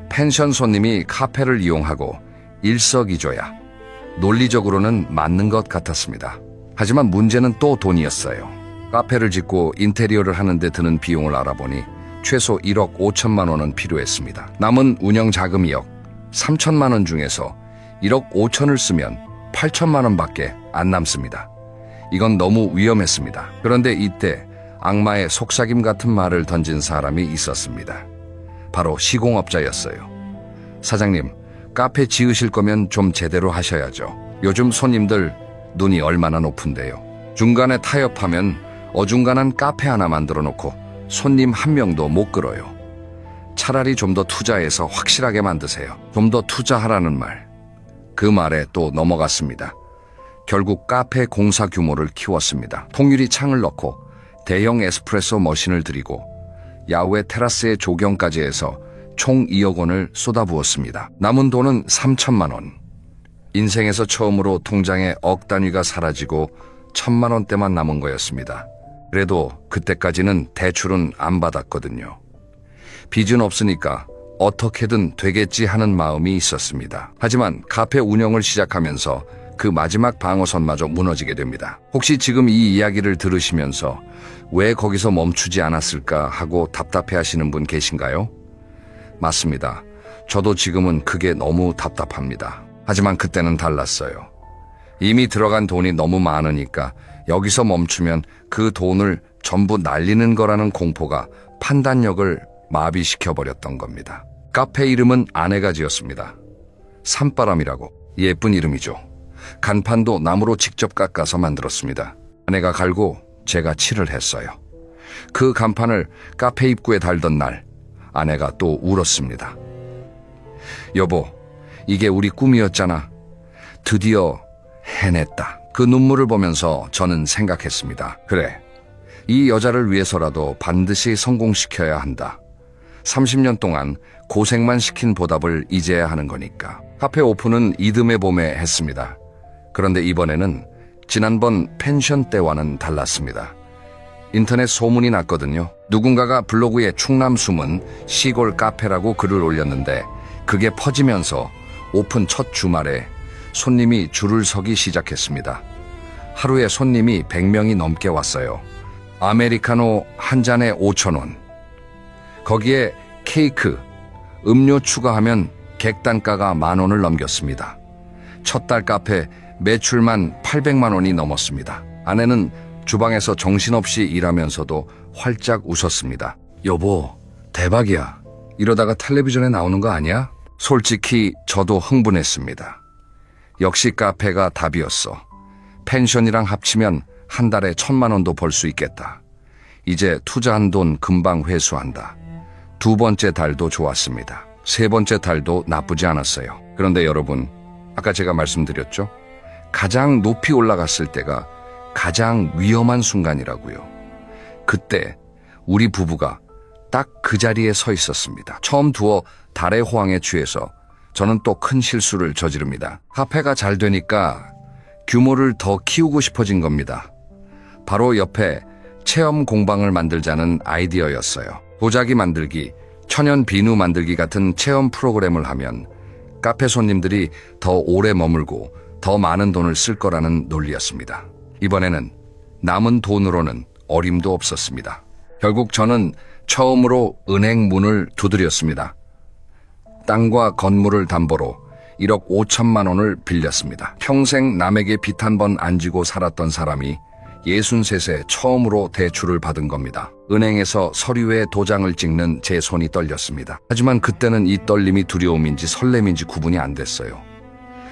Speaker 1: 펜션 손님이 카페를 이용하고 일석이조야. 논리적으로는 맞는 것 같았습니다. 하지만 문제는 또 돈이었어요. 카페를 짓고 인테리어를 하는데 드는 비용을 알아보니 최소 1억 5천만 원은 필요했습니다. 남은 운영 자금이 약 3천만 원 중에서 1억 5천을 쓰면 8천만 원밖에 안 남습니다. 이건 너무 위험했습니다. 그런데 이때 악마의 속삭임 같은 말을 던진 사람이 있었습니다. 바로 시공업자였어요. 사장님, 카페 지으실 거면 좀 제대로 하셔야죠. 요즘 손님들 눈이 얼마나 높은데요. 중간에 타협하면 어중간한 카페 하나 만들어 놓고 손님 한 명도 못 끌어요. 차라리 좀 더 투자해서 확실하게 만드세요. 좀 더 투자하라는 말. 그 말에 또 넘어갔습니다. 결국 카페 공사 규모를 키웠습니다. 통유리 창을 넣고 대형 에스프레소 머신을 들이고 야외 테라스에 조경까지 해서 총 2억 원을 쏟아부었습니다. 남은 돈은 3천만 원. 인생에서 처음으로 통장에 억 단위가 사라지고 1,000만 원대만 남은 거였습니다. 그래도 그때까지는 대출은 안 받았거든요. 빚은 없으니까 어떻게든 되겠지 하는 마음이 있었습니다. 하지만 카페 운영을 시작하면서 그 마지막 방어선마저 무너지게 됩니다. 혹시 지금 이 이야기를 들으시면서 왜 거기서 멈추지 않았을까 하고 답답해하시는 분 계신가요? 맞습니다. 저도 지금은 그게 너무 답답합니다. 하지만 그때는 달랐어요. 이미 들어간 돈이 너무 많으니까 여기서 멈추면 그 돈을 전부 날리는 거라는 공포가 판단력을 마비시켜버렸던 겁니다. 카페 이름은 아내가 지었습니다. 산바람이라고. 예쁜 이름이죠. 간판도 나무로 직접 깎아서 만들었습니다. 아내가 갈고 제가 칠을 했어요. 그 간판을 카페 입구에 달던 날 아내가 또 울었습니다. 여보, 이게 우리 꿈이었잖아. 드디어 해냈다. 그 눈물을 보면서 저는 생각했습니다. 그래, 이 여자를 위해서라도 반드시 성공시켜야 한다. 30년 동안 고생만 시킨 보답을 이제야 하는 거니까. 카페 오픈은 이듬해 봄에 했습니다. 그런데 이번에는 지난번 펜션 때와는 달랐습니다. 인터넷 소문이 났거든요. 누군가가 블로그에 충남 숨은 시골 카페라고 글을 올렸는데 그게 퍼지면서 오픈 첫 주말에 손님이 줄을 서기 시작했습니다. 하루에 손님이 100명이 넘게 왔어요. 아메리카노 한 잔에 5,000원. 거기에 케이크, 음료 추가하면 객단가가 10,000원을 넘겼습니다. 첫 달 카페 매출만 800만 원이 넘었습니다. 아내는 주방에서 정신없이 일하면서도 활짝 웃었습니다. 여보, 대박이야. 이러다가 텔레비전에 나오는 거 아니야? 솔직히 저도 흥분했습니다. 역시 카페가 답이었어. 펜션이랑 합치면 한 달에 1,000만 원도 벌 수 있겠다. 이제 투자한 돈 금방 회수한다. 두 번째 달도 좋았습니다. 세 번째 달도 나쁘지 않았어요. 그런데 여러분, 아까 제가 말씀드렸죠? 가장 높이 올라갔을 때가 가장 위험한 순간이라고요. 그때 우리 부부가 딱 그 자리에 서 있었습니다. 처음 두어 달의 호황에 취해서 저는 또 큰 실수를 저지릅니다. 카페가 잘 되니까 규모를 더 키우고 싶어진 겁니다. 바로 옆에 체험 공방을 만들자는 아이디어였어요. 도자기 만들기, 천연 비누 만들기 같은 체험 프로그램을 하면 카페 손님들이 더 오래 머물고 더 많은 돈을 쓸 거라는 논리였습니다. 이번에는 남은 돈으로는 어림도 없었습니다. 결국 저는 처음으로 은행 문을 두드렸습니다. 땅과 건물을 담보로 1억 5천만 원을 빌렸습니다. 평생 남에게 빚 한 번 안 지고 살았던 사람이 63세 처음으로 대출을 받은 겁니다. 은행에서 서류에 도장을 찍는 제 손이 떨렸습니다. 하지만 그때는 이 떨림이 두려움인지 설렘인지 구분이 안 됐어요.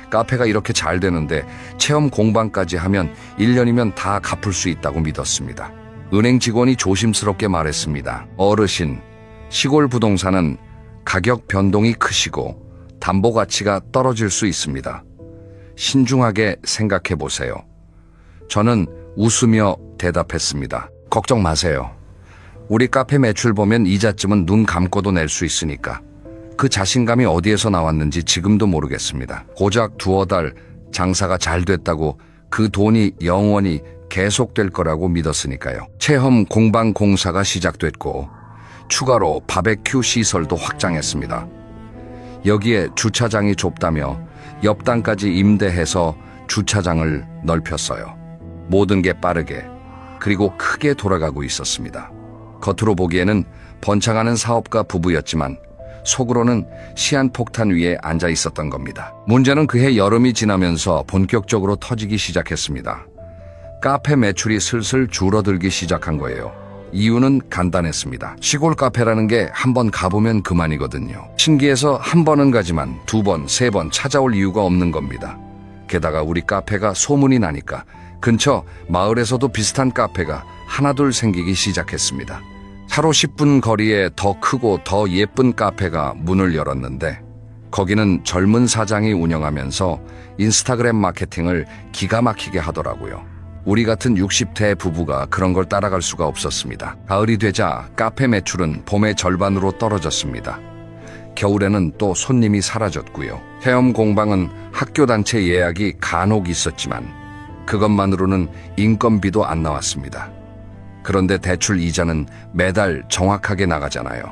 Speaker 1: 카페가 이렇게 잘 되는데 체험 공방까지 하면 1년이면 다 갚을 수 있다고 믿었습니다. 은행 직원이 조심스럽게 말했습니다. 어르신, 시골 부동산은 가격 변동이 크시고 담보 가치가 떨어질 수 있습니다. 신중하게 생각해 보세요. 저는 웃으며 대답했습니다. 걱정 마세요. 우리 카페 매출 보면 이자쯤은 눈 감고도 낼 수 있으니까. 그 자신감이 어디에서 나왔는지 지금도 모르겠습니다. 고작 두어 달 장사가 잘 됐다고 그 돈이 영원히 계속될 거라고 믿었으니까요. 체험 공방 공사가 시작됐고 추가로 바베큐 시설도 확장했습니다. 여기에 주차장이 좁다며 옆단까지 임대해서 주차장을 넓혔어요. 모든 게 빠르게 그리고 크게 돌아가고 있었습니다. 겉으로 보기에는 번창하는 사업가 부부였지만 속으로는 시한폭탄 위에 앉아 있었던 겁니다. 문제는 그해 여름이 지나면서 본격적으로 터지기 시작했습니다. 카페 매출이 슬슬 줄어들기 시작한 거예요. 이유는 간단했습니다. 시골 카페라는 게 한 번 가보면 그만이거든요. 신기해서 한 번은 가지만 두 번, 세 번 찾아올 이유가 없는 겁니다. 게다가 우리 카페가 소문이 나니까 근처 마을에서도 비슷한 카페가 하나둘 생기기 시작했습니다. 차로 10분 거리에 더 크고 더 예쁜 카페가 문을 열었는데 거기는 젊은 사장이 운영하면서 인스타그램 마케팅을 기가 막히게 하더라고요. 우리 같은 60대 부부가 그런 걸 따라갈 수가 없었습니다. 가을이 되자 카페 매출은 봄의 절반으로 떨어졌습니다. 겨울에는 또 손님이 사라졌고요. 체험 공방은 학교 단체 예약이 간혹 있었지만 그것만으로는 인건비도 안 나왔습니다. 그런데 대출 이자는 매달 정확하게 나가잖아요.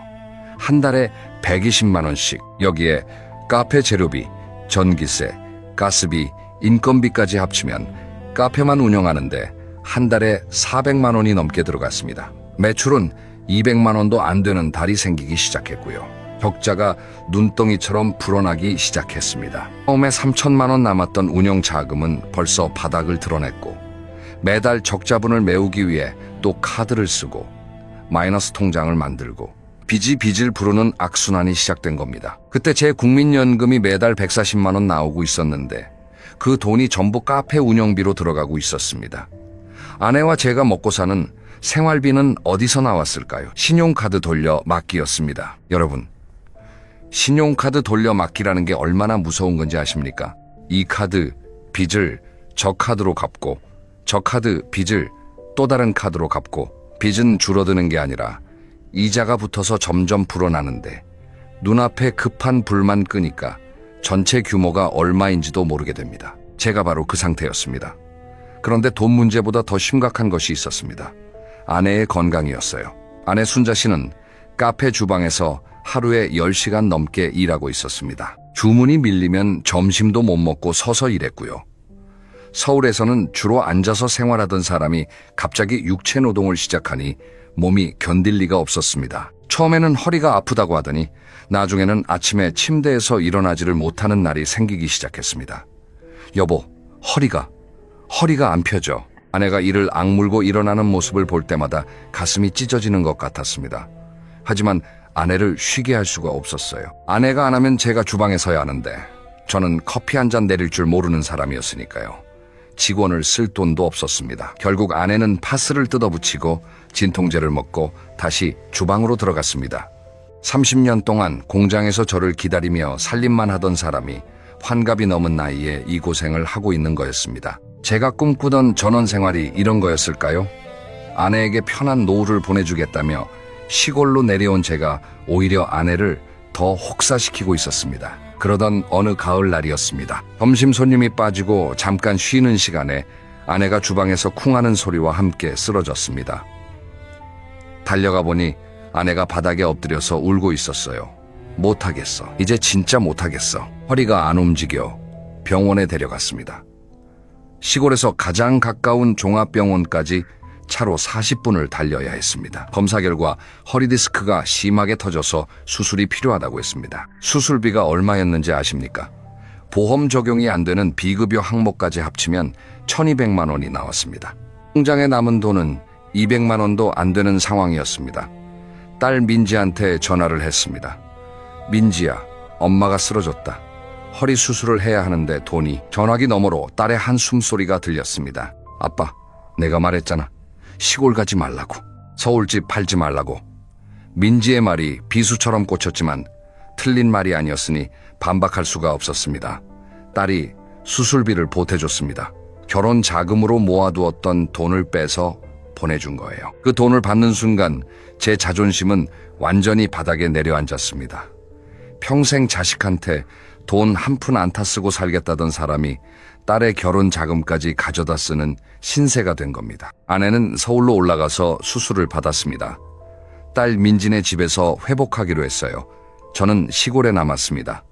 Speaker 1: 한 달에 120만 원씩. 여기에 카페 재료비, 전기세, 가스비, 인건비까지 합치면 카페만 운영하는데 한 달에 400만 원이 넘게 들어갔습니다. 매출은 200만 원도 안 되는 달이 생기기 시작했고요. 적자가 눈덩이처럼 불어나기 시작했습니다. 처음에 3천만 원 남았던 운영 자금은 벌써 바닥을 드러냈고 매달 적자분을 메우기 위해 또 카드를 쓰고 마이너스 통장을 만들고 빚이 빚을 부르는 악순환이 시작된 겁니다. 그때 제 국민연금이 매달 140만 원 나오고 있었는데 그 돈이 전부 카페 운영비로 들어가고 있었습니다. 아내와 제가 먹고 사는 생활비는 어디서 나왔을까요? 신용카드 돌려막기였습니다. 여러분, 신용카드 돌려막기라는 게 얼마나 무서운 건지 아십니까? 이 카드 빚을 저 카드로 갚고 저 카드 빚을 또 다른 카드로 갚고 빚은 줄어드는 게 아니라 이자가 붙어서 점점 불어나는데 눈앞에 급한 불만 끄니까 전체 규모가 얼마인지도 모르게 됩니다. 제가 바로 그 상태였습니다. 그런데 돈 문제보다 더 심각한 것이 있었습니다. 아내의 건강이었어요. 아내 순자 씨는 카페 주방에서 하루에 10시간 넘게 일하고 있었습니다. 주문이 밀리면 점심도 못 먹고 서서 일했고요. 서울에서는 주로 앉아서 생활하던 사람이 갑자기 육체 노동을 시작하니 몸이 견딜 리가 없었습니다. 처음에는 허리가 아프다고 하더니 나중에는 아침에 침대에서 일어나지를 못하는 날이 생기기 시작했습니다. 여보, 허리가 안 펴져. 아내가 이를 악물고 일어나는 모습을 볼 때마다 가슴이 찢어지는 것 같았습니다. 하지만 아내를 쉬게 할 수가 없었어요. 아내가 안 하면 제가 주방에 서야 하는데 저는 커피 한 잔 내릴 줄 모르는 사람이었으니까요. 직원을 쓸 돈도 없었습니다. 결국 아내는 파스를 뜯어붙이고 진통제를 먹고 다시 주방으로 들어갔습니다. 30년 동안 공장에서 저를 기다리며 살림만 하던 사람이 환갑이 넘은 나이에 이 고생을 하고 있는 거였습니다. 제가 꿈꾸던 전원 생활이 이런 거였을까요? 아내에게 편한 노후를 보내주겠다며 시골로 내려온 제가 오히려 아내를 더 혹사시키고 있었습니다. 그러던 어느 가을 날이었습니다. 점심 손님이 빠지고 잠깐 쉬는 시간에 아내가 주방에서 쿵하는 소리와 함께 쓰러졌습니다. 달려가 보니 아내가 바닥에 엎드려서 울고 있었어요. 못하겠어. 이제 진짜 못하겠어. 허리가 안 움직여. 병원에 데려갔습니다. 시골에서 가장 가까운 종합병원까지 차로 40분을 달려야 했습니다. 검사 결과 허리 디스크가 심하게 터져서 수술이 필요하다고 했습니다. 수술비가 얼마였는지 아십니까? 보험 적용이 안 되는 비급여 항목까지 합치면 1,200만 원이 나왔습니다. 통장에 남은 돈은 200만 원도 안 되는 상황이었습니다. 딸 민지한테 전화를 했습니다. 민지야, 엄마가 쓰러졌다. 허리 수술을 해야 하는데 돈이. 전화기 너머로 딸의 한숨 소리가 들렸습니다. 아빠, 내가 말했잖아. 시골 가지 말라고. 서울집 팔지 말라고. 민지의 말이 비수처럼 꽂혔지만 틀린 말이 아니었으니 반박할 수가 없었습니다. 딸이 수술비를 보태줬습니다. 결혼 자금으로 모아두었던 돈을 빼서 보내준 거예요. 그 돈을 받는 순간 제 자존심은 완전히 바닥에 내려앉았습니다. 평생 자식한테 돈 한 푼 안 타 쓰고 살겠다던 사람이 딸의 결혼 자금까지 가져다 쓰는 신세가 된 겁니다. 아내는 서울로 올라가서 수술을 받았습니다. 딸 민진의 집에서 회복하기로 했어요. 저는 시골에 남았습니다.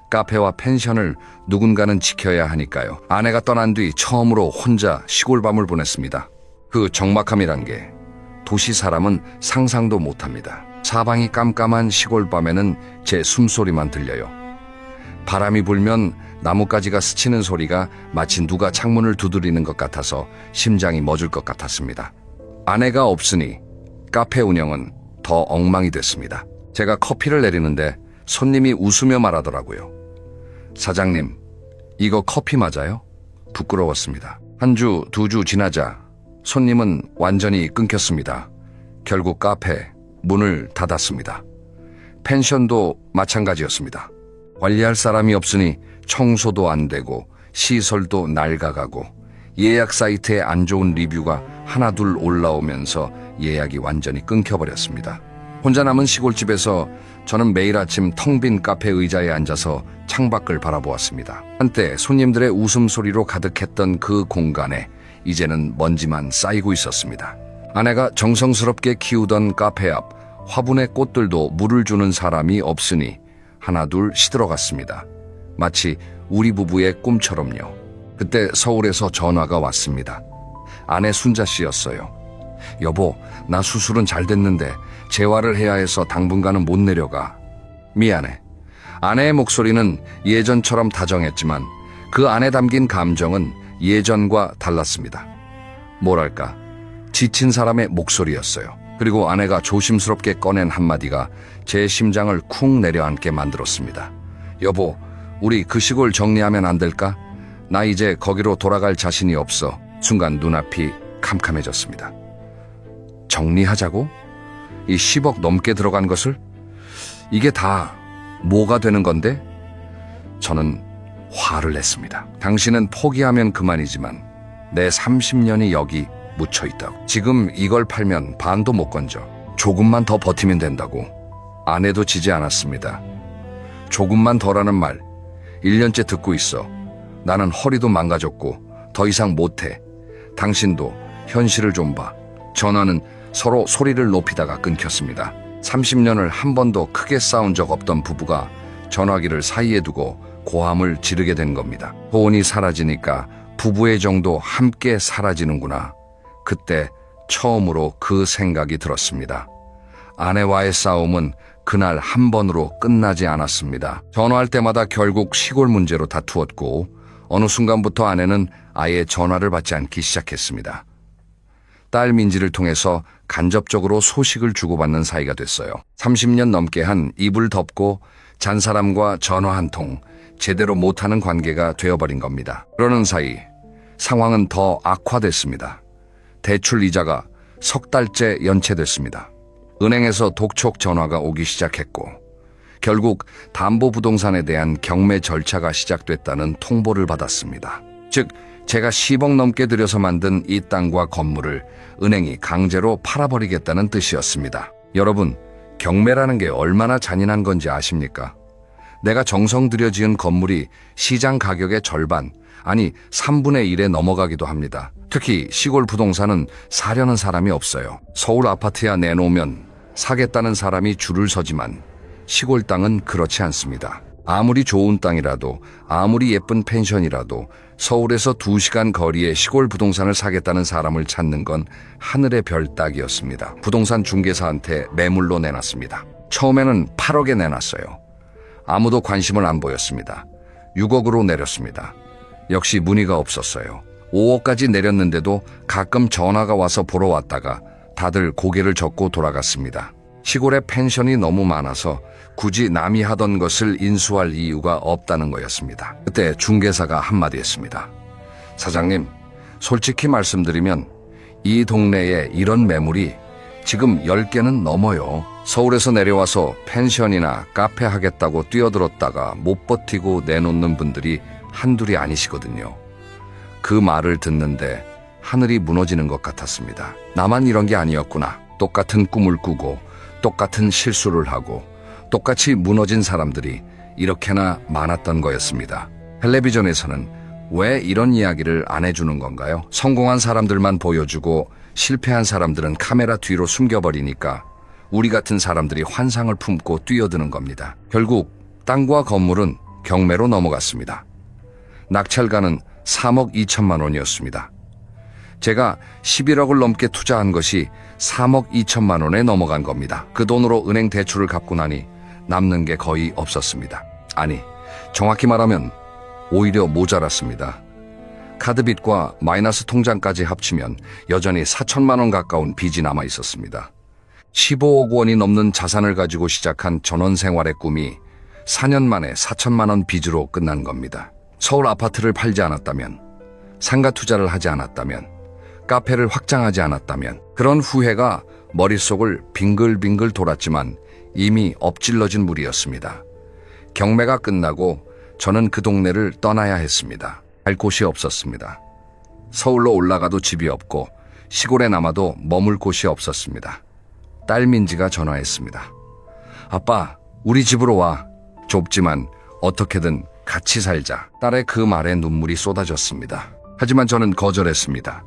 Speaker 1: 카페와 펜션을 누군가는 지켜야 하니까요. 아내가 떠난 뒤 처음으로 혼자 시골 밤을 보냈습니다. 그 적막함이란 게 도시 사람은 상상도 못합니다. 사방이 깜깜한 시골 밤에는 제 숨소리만 들려요. 바람이 불면 나뭇가지가 스치는 소리가 마치 누가 창문을 두드리는 것 같아서 심장이 멎을 것 같았습니다. 아내가 없으니 카페 운영은 더 엉망이 됐습니다. 제가 커피를 내리는데 손님이 웃으며 말하더라고요. 사장님, 이거 커피 맞아요? 부끄러웠습니다. 한 주, 두 주 지나자 손님은 완전히 끊겼습니다. 결국 카페 문을 닫았습니다. 펜션도 마찬가지였습니다. 관리할 사람이 없으니 청소도 안 되고 시설도 낡아가고 예약 사이트에 안 좋은 리뷰가 하나둘 올라오면서 예약이 완전히 끊겨버렸습니다. 혼자 남은 시골집에서 저는 매일 아침 텅 빈 카페 의자에 앉아서 창밖을 바라보았습니다. 한때 손님들의 웃음소리로 가득했던 그 공간에 이제는 먼지만 쌓이고 있었습니다. 아내가 정성스럽게 키우던 카페 앞 화분의 꽃들도 물을 주는 사람이 없으니 하나둘 시들어갔습니다. 마치 우리 부부의 꿈처럼요. 그때 서울에서 전화가 왔습니다. 아내 순자 씨였어요. 여보, 나 수술은 잘 됐는데 재활을 해야 해서 당분간은 못 내려가. 미안해. 아내의 목소리는 예전처럼 다정했지만 그 안에 담긴 감정은 예전과 달랐습니다. 뭐랄까, 지친 사람의 목소리였어요. 그리고 아내가 조심스럽게 꺼낸 한마디가 제 심장을 쿵 내려앉게 만들었습니다. 여보, 우리 그 시골 정리하면 안 될까? 나 이제 거기로 돌아갈 자신이 없어. 순간 눈앞이 캄캄해졌습니다. 정리하자고? 이 10억 넘게 들어간 것을? 이게 다 뭐가 되는 건데? 저는 화를 냈습니다. 당신은 포기하면 그만이지만 내 30년이 여기 묻혀있다고. 지금 이걸 팔면 반도 못 건져. 조금만 더 버티면 된다고. 아내도 지지 않았습니다. 조금만 더라는 말 1년째 듣고 있어. 나는 허리도 망가졌고 더 이상 못해. 당신도 현실을 좀 봐. 전화는 서로 소리를 높이다가 끊겼습니다. 30년을 한 번도 크게 싸운 적 없던 부부가 전화기를 사이에 두고 고함을 지르게 된 겁니다. 돈이 사라지니까 부부의 정도 함께 사라지는구나. 그때 처음으로 그 생각이 들었습니다. 아내와의 싸움은 그날 한 번으로 끝나지 않았습니다. 전화할 때마다 결국 시골 문제로 다투었고 어느 순간부터 아내는 아예 전화를 받지 않기 시작했습니다. 딸 민지를 통해서 간접적으로 소식을 주고받는 사이가 됐어요. 30년 넘게 한 입을 덮고 잔 사람과 전화 한 통, 제대로 못하는 관계가 되어버린 겁니다. 그러는 사이 상황은 더 악화됐습니다. 대출 이자가 석 달째 연체됐습니다. 은행에서 독촉 전화가 오기 시작했고 결국 담보부동산에 대한 경매 절차가 시작됐다는 통보를 받았습니다. 즉 제가 10억 넘게 들여서 만든 이 땅과 건물을 은행이 강제로 팔아버리겠다는 뜻이었습니다. 여러분, 경매라는 게 얼마나 잔인한 건지 아십니까? 내가 정성 들여 지은 건물이 시장 가격의 절반, 아니 3분의 1에 넘어가기도 합니다. 특히 시골 부동산은 사려는 사람이 없어요. 서울 아파트야 내놓으면 사겠다는 사람이 줄을 서지만 시골 땅은 그렇지 않습니다. 아무리 좋은 땅이라도, 아무리 예쁜 펜션이라도 서울에서 2시간 거리의 시골 부동산을 사겠다는 사람을 찾는 건 하늘의 별 따기였습니다. 부동산 중개사한테 매물로 내놨습니다. 처음에는 8억에 내놨어요. 아무도 관심을 안 보였습니다. 6억으로 내렸습니다. 역시 문의가 없었어요. 5억까지 내렸는데도 가끔 전화가 와서 보러 왔다가 다들 고개를 젓고 돌아갔습니다. 시골에 펜션이 너무 많아서 굳이 남이 하던 것을 인수할 이유가 없다는 거였습니다. 그때 중개사가 한마디 했습니다. 사장님, 솔직히 말씀드리면 이 동네에 이런 매물이 지금 10개는 넘어요. 서울에서 내려와서 펜션이나 카페 하겠다고 뛰어들었다가 못 버티고 내놓는 분들이 한둘이 아니시거든요. 그 말을 듣는데 하늘이 무너지는 것 같았습니다. 나만 이런 게 아니었구나. 똑같은 꿈을 꾸고 똑같은 실수를 하고 똑같이 무너진 사람들이 이렇게나 많았던 거였습니다. 텔레비전에서는 왜 이런 이야기를 안 해주는 건가요? 성공한 사람들만 보여주고 실패한 사람들은 카메라 뒤로 숨겨버리니까 우리 같은 사람들이 환상을 품고 뛰어드는 겁니다. 결국 땅과 건물은 경매로 넘어갔습니다. 낙찰가는 3억 2천만 원이었습니다. 제가 11억을 넘게 투자한 것이 3억 2천만 원에 넘어간 겁니다. 그 돈으로 은행 대출을 갚고 나니 남는 게 거의 없었습니다. 아니, 정확히 말하면 오히려 모자랐습니다. 카드빚과 마이너스 통장까지 합치면 여전히 4천만 원 가까운 빚이 남아 있었습니다. 15억 원이 넘는 자산을 가지고 시작한 전원 생활의 꿈이 4년 만에 4천만 원 빚으로 끝난 겁니다. 서울 아파트를 팔지 않았다면, 상가 투자를 하지 않았다면, 카페를 확장하지 않았다면, 그런 후회가 머릿속을 빙글빙글 돌았지만 이미 엎질러진 물이었습니다. 경매가 끝나고 저는 그 동네를 떠나야 했습니다. 갈 곳이 없었습니다. 서울로 올라가도 집이 없고 시골에 남아도 머물 곳이 없었습니다. 딸 민지가 전화했습니다. 아빠, 우리 집으로 와. 좁지만 어떻게든 같이 살자. 딸의 그 말에 눈물이 쏟아졌습니다. 하지만 저는 거절했습니다.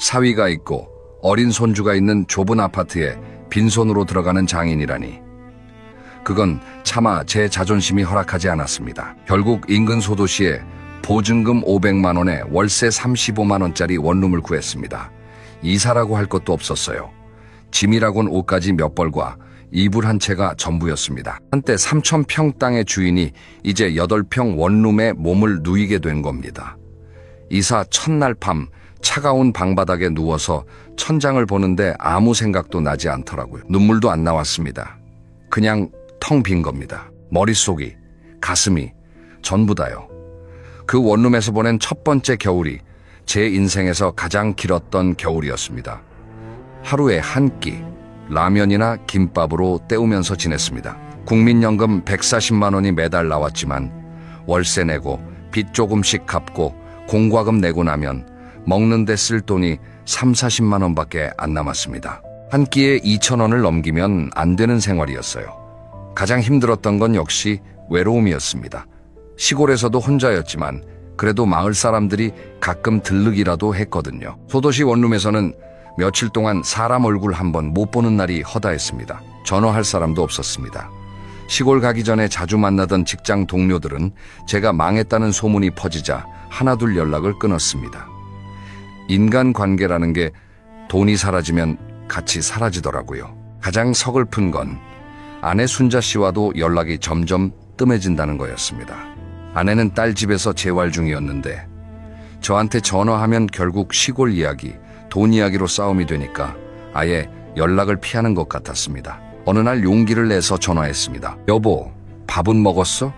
Speaker 1: 사위가 있고 어린 손주가 있는 좁은 아파트에 빈손으로 들어가는 장인이라니. 그건 차마 제 자존심이 허락하지 않았습니다. 결국 인근 소도시에 보증금 500만 원에 월세 35만 원짜리 원룸을 구했습니다. 이사라고 할 것도 없었어요. 짐이라곤 옷가지 몇 벌과 이불 한 채가 전부였습니다. 한때 3,000평 땅의 주인이 이제 8평 원룸에 몸을 누이게 된 겁니다. 이사 첫날 밤 차가운 방바닥에 누워서 천장을 보는데 아무 생각도 나지 않더라고요. 눈물도 안 나왔습니다. 그냥 텅 빈 겁니다. 머릿속이, 가슴이, 전부 다요. 그 원룸에서 보낸 첫 번째 겨울이 제 인생에서 가장 길었던 겨울이었습니다. 하루에 한 끼, 라면이나 김밥으로 때우면서 지냈습니다. 국민연금 140만 원이 매달 나왔지만 월세 내고 빚 조금씩 갚고 공과금 내고 나면 먹는 데 쓸 돈이 3, 40만 원밖에 안 남았습니다. 한 끼에 2천 원을 넘기면 안 되는 생활이었어요. 가장 힘들었던 건 역시 외로움이었습니다. 시골에서도 혼자였지만 그래도 마을 사람들이 가끔 들르기라도 했거든요. 소도시 원룸에서는 며칠 동안 사람 얼굴 한 번 못 보는 날이 허다했습니다. 전화할 사람도 없었습니다. 시골 가기 전에 자주 만나던 직장 동료들은 제가 망했다는 소문이 퍼지자 하나둘 연락을 끊었습니다. 인간관계라는 게 돈이 사라지면 같이 사라지더라고요. 가장 서글픈 건 아내 순자 씨와도 연락이 점점 뜸해진다는 거였습니다. 아내는 딸 집에서 재활 중이었는데 저한테 전화하면 결국 시골 이야기, 돈 이야기로 싸움이 되니까 아예 연락을 피하는 것 같았습니다. 어느 날 용기를 내서 전화했습니다. 여보, 밥은 먹었어?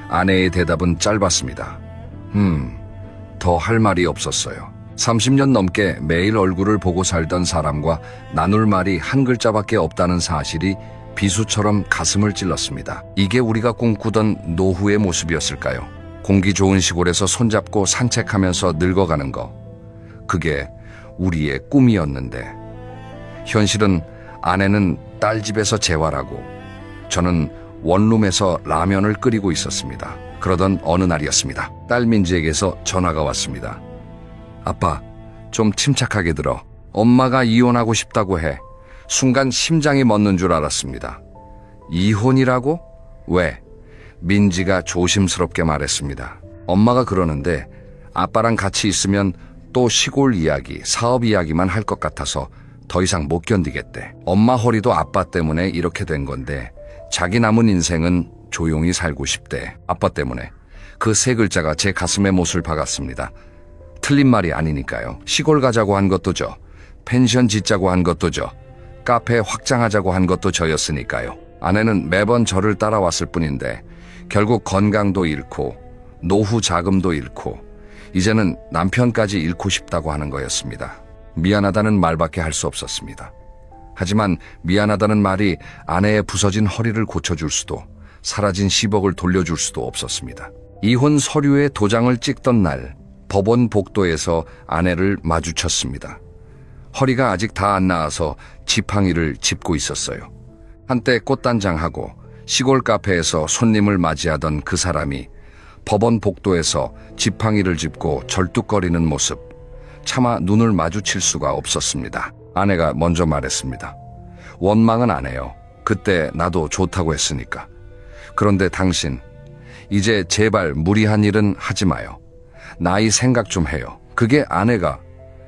Speaker 1: 아내의 대답은 짧았습니다. 더 할 말이 없었어요. 30년 넘게 매일 얼굴을 보고 살던 사람과 나눌 말이 한 글자밖에 없다는 사실이 비수처럼 가슴을 찔렀습니다. 이게 우리가 꿈꾸던 노후의 모습이었을까요? 공기 좋은 시골에서 손잡고 산책하면서 늙어가는 거. 그게 우리의 꿈이었는데 현실은 아내는 딸 집에서 재활하고 저는 원룸에서 라면을 끓이고 있었습니다. 그러던 어느 날이었습니다. 딸 민지에게서 전화가 왔습니다. 아빠, 좀 침착하게 들어. 엄마가 이혼하고 싶다고 해. 순간 심장이 멎는 줄 알았습니다. 이혼이라고? 왜? 민지가 조심스럽게 말했습니다. 엄마가 그러는데 아빠랑 같이 있으면 또 시골 이야기, 사업 이야기만 할 것 같아서 더 이상 못 견디겠대. 엄마 허리도 아빠 때문에 이렇게 된 건데 자기 남은 인생은 조용히 살고 싶대. 아빠 때문에. 그 세 글자가 제 가슴에 못을 박았습니다. 틀린 말이 아니니까요. 시골 가자고 한 것도 저, 펜션 짓자고 한 것도 저, 카페 확장하자고 한 것도 저였으니까요. 아내는 매번 저를 따라왔을 뿐인데 결국 건강도 잃고 노후 자금도 잃고 이제는 남편까지 잃고 싶다고 하는 거였습니다. 미안하다는 말밖에 할 수 없었습니다. 하지만 미안하다는 말이 아내의 부서진 허리를 고쳐줄 수도 사라진 10억을 돌려줄 수도 없었습니다. 이혼 서류에 도장을 찍던 날 법원 복도에서 아내를 마주쳤습니다. 허리가 아직 다 안 나아서 지팡이를 짚고 있었어요. 한때 꽃단장하고 시골 카페에서 손님을 맞이하던 그 사람이 법원 복도에서 지팡이를 짚고 절뚝거리는 모습, 차마 눈을 마주칠 수가 없었습니다. 아내가 먼저 말했습니다. 원망은 안 해요. 그때 나도 좋다고 했으니까. 그런데 당신, 이제 제발 무리한 일은 하지 마요. 나이 생각 좀 해요. 그게 아내가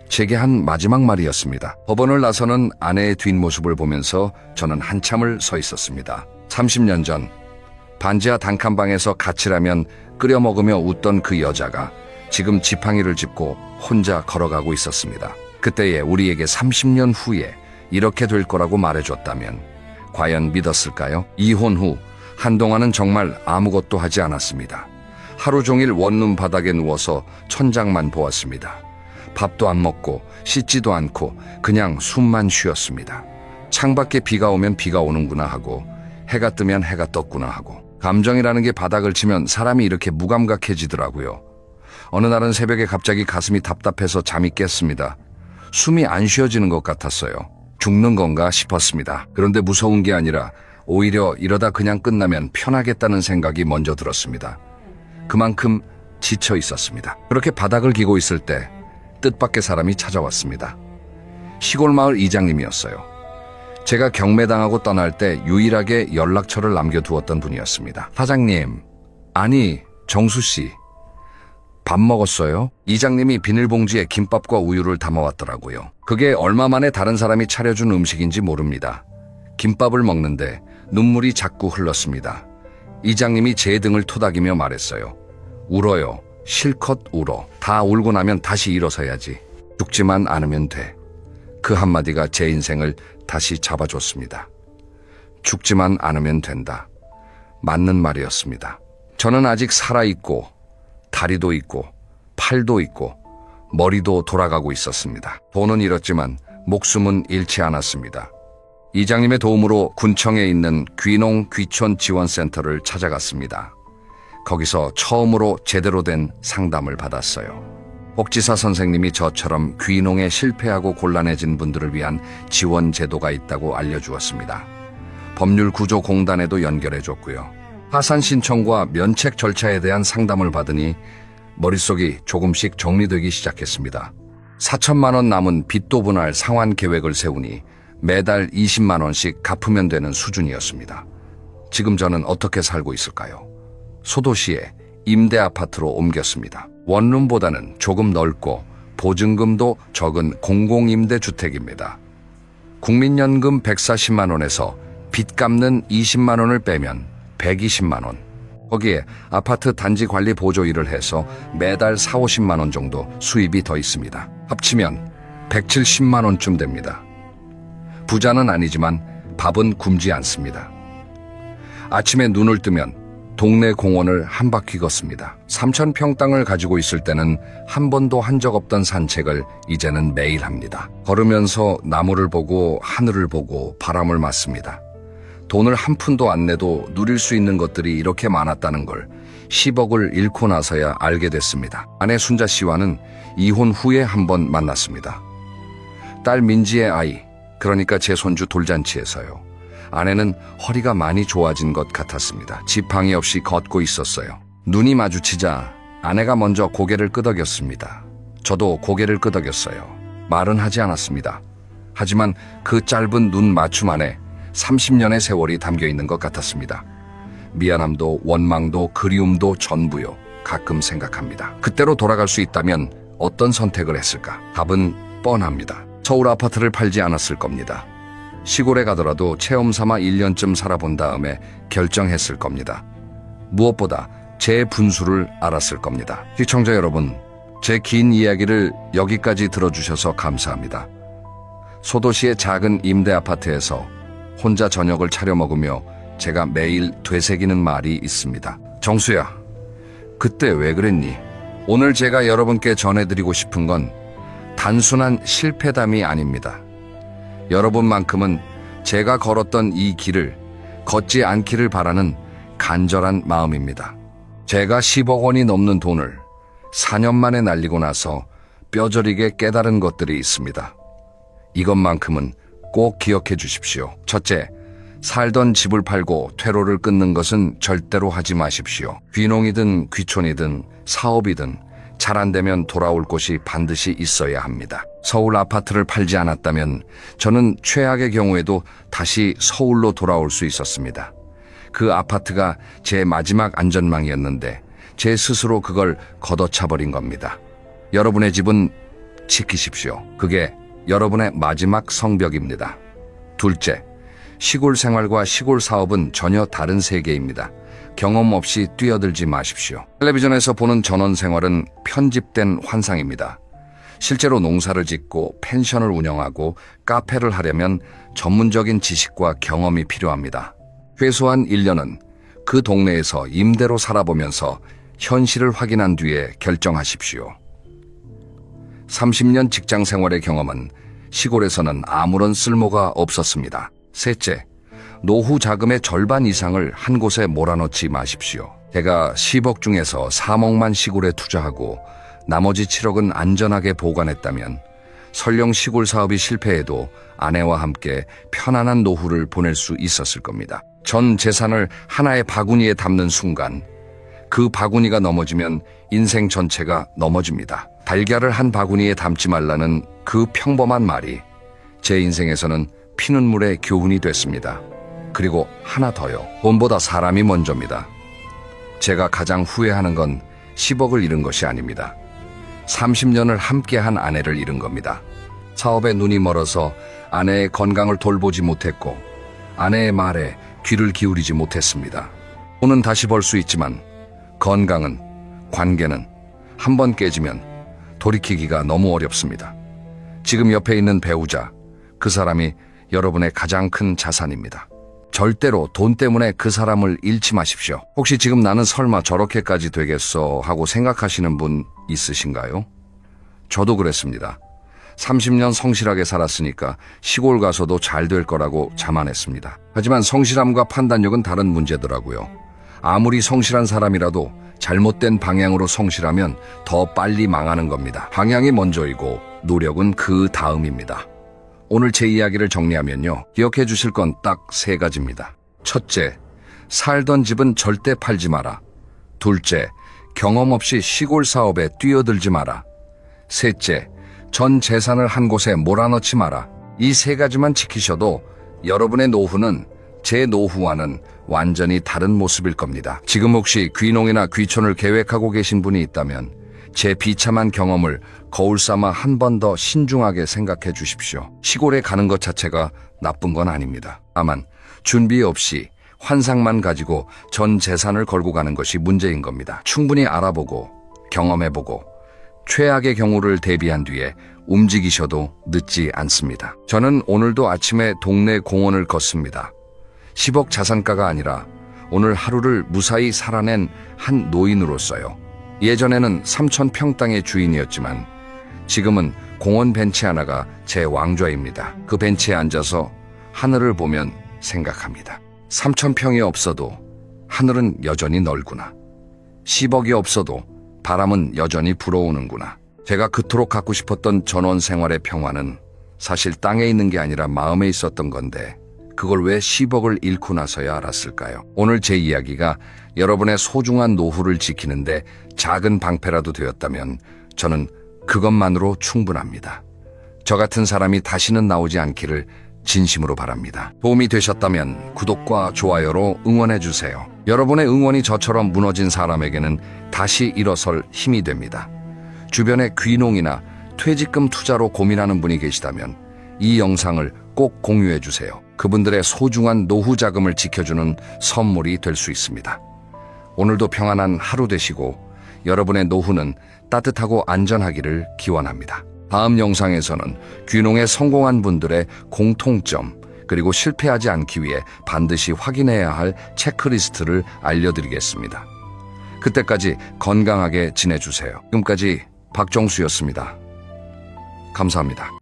Speaker 1: 제게 한 마지막 말이었습니다. 법원을 나서는 아내의 뒷모습을 보면서 저는 한참을 서 있었습니다. 30년 전 반지하 단칸방에서 같이라면 끓여 먹으며 웃던 그 여자가 지금 지팡이를 짚고 혼자 걸어가고 있었습니다. 그때의 우리에게 30년 후에 이렇게 될 거라고 말해줬다면 과연 믿었을까요? 이혼 후 한동안은 정말 아무것도 하지 않았습니다. 하루 종일 원룸 바닥에 누워서 천장만 보았습니다. 밥도 안 먹고 씻지도 않고 그냥 숨만 쉬었습니다. 창밖에 비가 오면 비가 오는구나 하고 해가 뜨면 해가 떴구나 하고 감정이라는 게 바닥을 치면 사람이 이렇게 무감각해지더라고요. 어느 날은 새벽에 갑자기 가슴이 답답해서 잠이 깼습니다. 숨이 안 쉬어지는 것 같았어요. 죽는 건가 싶었습니다. 그런데 무서운 게 아니라 오히려 이러다 그냥 끝나면 편하겠다는 생각이 먼저 들었습니다. 그만큼 지쳐 있었습니다. 그렇게 바닥을 기고 있을 때 뜻밖의 사람이 찾아왔습니다. 시골 마을 이장님이었어요. 제가 경매당하고 떠날 때 유일하게 연락처를 남겨두었던 분이었습니다. 사장님, 아니 정수 씨, 밥 먹었어요? 이장님이 비닐봉지에 김밥과 우유를 담아왔더라고요. 그게 얼마 만에 다른 사람이 차려준 음식인지 모릅니다. 김밥을 먹는데 눈물이 자꾸 흘렀습니다. 이장님이 제 등을 토닥이며 말했어요. 울어요. 실컷 울어. 다 울고 나면 다시 일어서야지. 죽지만 않으면 돼. 그 한마디가 제 인생을 다시 잡아줬습니다. 죽지만 않으면 된다. 맞는 말이었습니다. 저는 아직 살아있고 다리도 있고 팔도 있고 머리도 돌아가고 있었습니다. 돈은 잃었지만 목숨은 잃지 않았습니다. 이장님의 도움으로 군청에 있는 귀농 귀촌 지원센터를 찾아갔습니다. 거기서 처음으로 제대로 된 상담을 받았어요. 복지사 선생님이 저처럼 귀농에 실패하고 곤란해진 분들을 위한 지원 제도가 있다고 알려주었습니다. 법률구조공단에도 연결해줬고요. 파산 신청과 면책 절차에 대한 상담을 받으니 머릿속이 조금씩 정리되기 시작했습니다. 4천만 원 남은 빚도 분할 상환 계획을 세우니 매달 20만 원씩 갚으면 되는 수준이었습니다. 지금 저는 어떻게 살고 있을까요? 소도시에 임대 아파트로 옮겼습니다. 원룸보다는 조금 넓고 보증금도 적은 공공임대주택입니다. 국민연금 140만 원에서 빚 갚는 20만 원을 빼면 120만 원. 거기에 아파트 단지 관리 보조 일을 해서 매달 4, 50만 원 정도 수입이 더 있습니다. 합치면 170만 원쯤 됩니다. 부자는 아니지만 밥은 굶지 않습니다. 아침에 눈을 뜨면 동네 공원을 한 바퀴 걷습니다. 3,000평 땅을 가지고 있을 때는 한 번도 한 적 없던 산책을 이제는 매일 합니다. 걸으면서 나무를 보고 하늘을 보고 바람을 맞습니다. 돈을 한 푼도 안 내도 누릴 수 있는 것들이 이렇게 많았다는 걸 10억을 잃고 나서야 알게 됐습니다. 아내 순자 씨와는 이혼 후에 한 번 만났습니다. 딸 민지의 아이, 그러니까 제 손주 돌잔치에서요. 아내는 허리가 많이 좋아진 것 같았습니다. 지팡이 없이 걷고 있었어요. 눈이 마주치자 아내가 먼저 고개를 끄덕였습니다. 저도 고개를 끄덕였어요. 말은 하지 않았습니다. 하지만 그 짧은 눈 맞춤 안에 30년의 세월이 담겨 있는 것 같았습니다. 미안함도 원망도 그리움도 전부요. 가끔 생각합니다. 그때로 돌아갈 수 있다면 어떤 선택을 했을까? 답은 뻔합니다. 서울 아파트를 팔지 않았을 겁니다. 시골에 가더라도 체험 삼아 1년쯤 살아본 다음에 결정했을 겁니다. 무엇보다 제 분수를 알았을 겁니다. 시청자 여러분, 제 긴 이야기를 여기까지 들어주셔서 감사합니다. 소도시의 작은 임대 아파트에서 혼자 저녁을 차려 먹으며 제가 매일 되새기는 말이 있습니다. 정수야, 그때 왜 그랬니? 오늘 제가 여러분께 전해드리고 싶은 건 단순한 실패담이 아닙니다. 여러분만큼은 제가 걸었던 이 길을 걷지 않기를 바라는 간절한 마음입니다. 제가 10억 원이 넘는 돈을 4년 만에 날리고 나서 뼈저리게 깨달은 것들이 있습니다. 이것만큼은 꼭 기억해 주십시오. 첫째, 살던 집을 팔고 퇴로를 끊는 것은 절대로 하지 마십시오. 귀농이든 귀촌이든 사업이든 잘 안 되면 돌아올 곳이 반드시 있어야 합니다. 서울 아파트를 팔지 않았다면 저는 최악의 경우에도 다시 서울로 돌아올 수 있었습니다. 그 아파트가 제 마지막 안전망이었는데 제 스스로 그걸 걷어차버린 겁니다. 여러분의 집은 지키십시오. 그게 여러분의 마지막 성벽입니다. 둘째, 시골 생활과 시골 사업은 전혀 다른 세계입니다. 경험 없이 뛰어들지 마십시오. 텔레비전에서 보는 전원 생활은 편집된 환상입니다. 실제로 농사를 짓고 펜션을 운영하고 카페를 하려면 전문적인 지식과 경험이 필요합니다. 최소한 1년은 그 동네에서 임대로 살아보면서 현실을 확인한 뒤에 결정하십시오. 30년 직장 생활의 경험은 시골에서는 아무런 쓸모가 없었습니다. 셋째, 노후 자금의 절반 이상을 한 곳에 몰아넣지 마십시오. 제가 10억 중에서 3억만 시골에 투자하고 나머지 7억은 안전하게 보관했다면 설령 시골 사업이 실패해도 아내와 함께 편안한 노후를 보낼 수 있었을 겁니다. 전 재산을 하나의 바구니에 담는 순간 그 바구니가 넘어지면 인생 전체가 넘어집니다. 달걀을 한 바구니에 담지 말라는 그 평범한 말이 제 인생에서는 피눈물의 교훈이 됐습니다. 그리고 하나 더요. 돈보다 사람이 먼저입니다. 제가 가장 후회하는 건 10억을 잃은 것이 아닙니다. 30년을 함께한 아내를 잃은 겁니다. 사업에 눈이 멀어서 아내의 건강을 돌보지 못했고 아내의 말에 귀를 기울이지 못했습니다. 돈은 다시 벌 수 있지만 건강은, 관계는 한 번 깨지면 돌이키기가 너무 어렵습니다. 지금 옆에 있는 배우자, 그 사람이 여러분의 가장 큰 자산입니다. 절대로 돈 때문에 그 사람을 잃지 마십시오. 혹시 지금 나는 설마 저렇게까지 되겠어 하고 생각하시는 분 있으신가요? 저도 그랬습니다. 30년 성실하게 살았으니까 시골 가서도 잘 될 거라고 자만했습니다. 하지만 성실함과 판단력은 다른 문제더라고요. 아무리 성실한 사람이라도 잘못된 방향으로 성실하면 더 빨리 망하는 겁니다. 방향이 먼저이고 노력은 그 다음입니다. 오늘 제 이야기를 정리하면요. 기억해 주실 건 딱 3가지입니다. 첫째, 살던 집은 절대 팔지 마라. 둘째, 경험 없이 시골 사업에 뛰어들지 마라. 셋째, 전 재산을 한 곳에 몰아넣지 마라. 이 3가지만 지키셔도 여러분의 노후는 제 노후와는 완전히 다른 모습일 겁니다. 지금 혹시 귀농이나 귀촌을 계획하고 계신 분이 있다면 제 비참한 경험을 거울 삼아 한 번 더 신중하게 생각해 주십시오. 시골에 가는 것 자체가 나쁜 건 아닙니다. 다만 준비 없이 환상만 가지고 전 재산을 걸고 가는 것이 문제인 겁니다. 충분히 알아보고 경험해보고 최악의 경우를 대비한 뒤에 움직이셔도 늦지 않습니다. 저는 오늘도 아침에 동네 공원을 걷습니다. 10억 자산가가 아니라 오늘 하루를 무사히 살아낸 한 노인으로서요. 예전에는 3,000평 땅의 주인이었지만 지금은 공원 벤치 하나가 제 왕좌입니다. 그 벤치에 앉아서 하늘을 보면 생각합니다. 3,000평이 없어도 하늘은 여전히 넓구나. 10억이 없어도 바람은 여전히 불어오는구나. 제가 그토록 갖고 싶었던 전원 생활의 평화는 사실 땅에 있는 게 아니라 마음에 있었던 건데 그걸 왜 10억을 잃고 나서야 알았을까요? 오늘 제 이야기가 여러분의 소중한 노후를 지키는데 작은 방패라도 되었다면 저는 그것만으로 충분합니다. 저 같은 사람이 다시는 나오지 않기를 진심으로 바랍니다. 도움이 되셨다면 구독과 좋아요로 응원해주세요. 여러분의 응원이 저처럼 무너진 사람에게는 다시 일어설 힘이 됩니다. 주변에 귀농이나 퇴직금 투자로 고민하는 분이 계시다면 이 영상을 꼭 공유해주세요. 그분들의 소중한 노후 자금을 지켜주는 선물이 될 수 있습니다. 오늘도 평안한 하루 되시고 여러분의 노후는 따뜻하고 안전하기를 기원합니다. 다음 영상에서는 귀농에 성공한 분들의 공통점, 그리고 실패하지 않기 위해 반드시 확인해야 할 체크리스트를 알려드리겠습니다. 그때까지 건강하게 지내주세요. 지금까지 박정수였습니다. 감사합니다.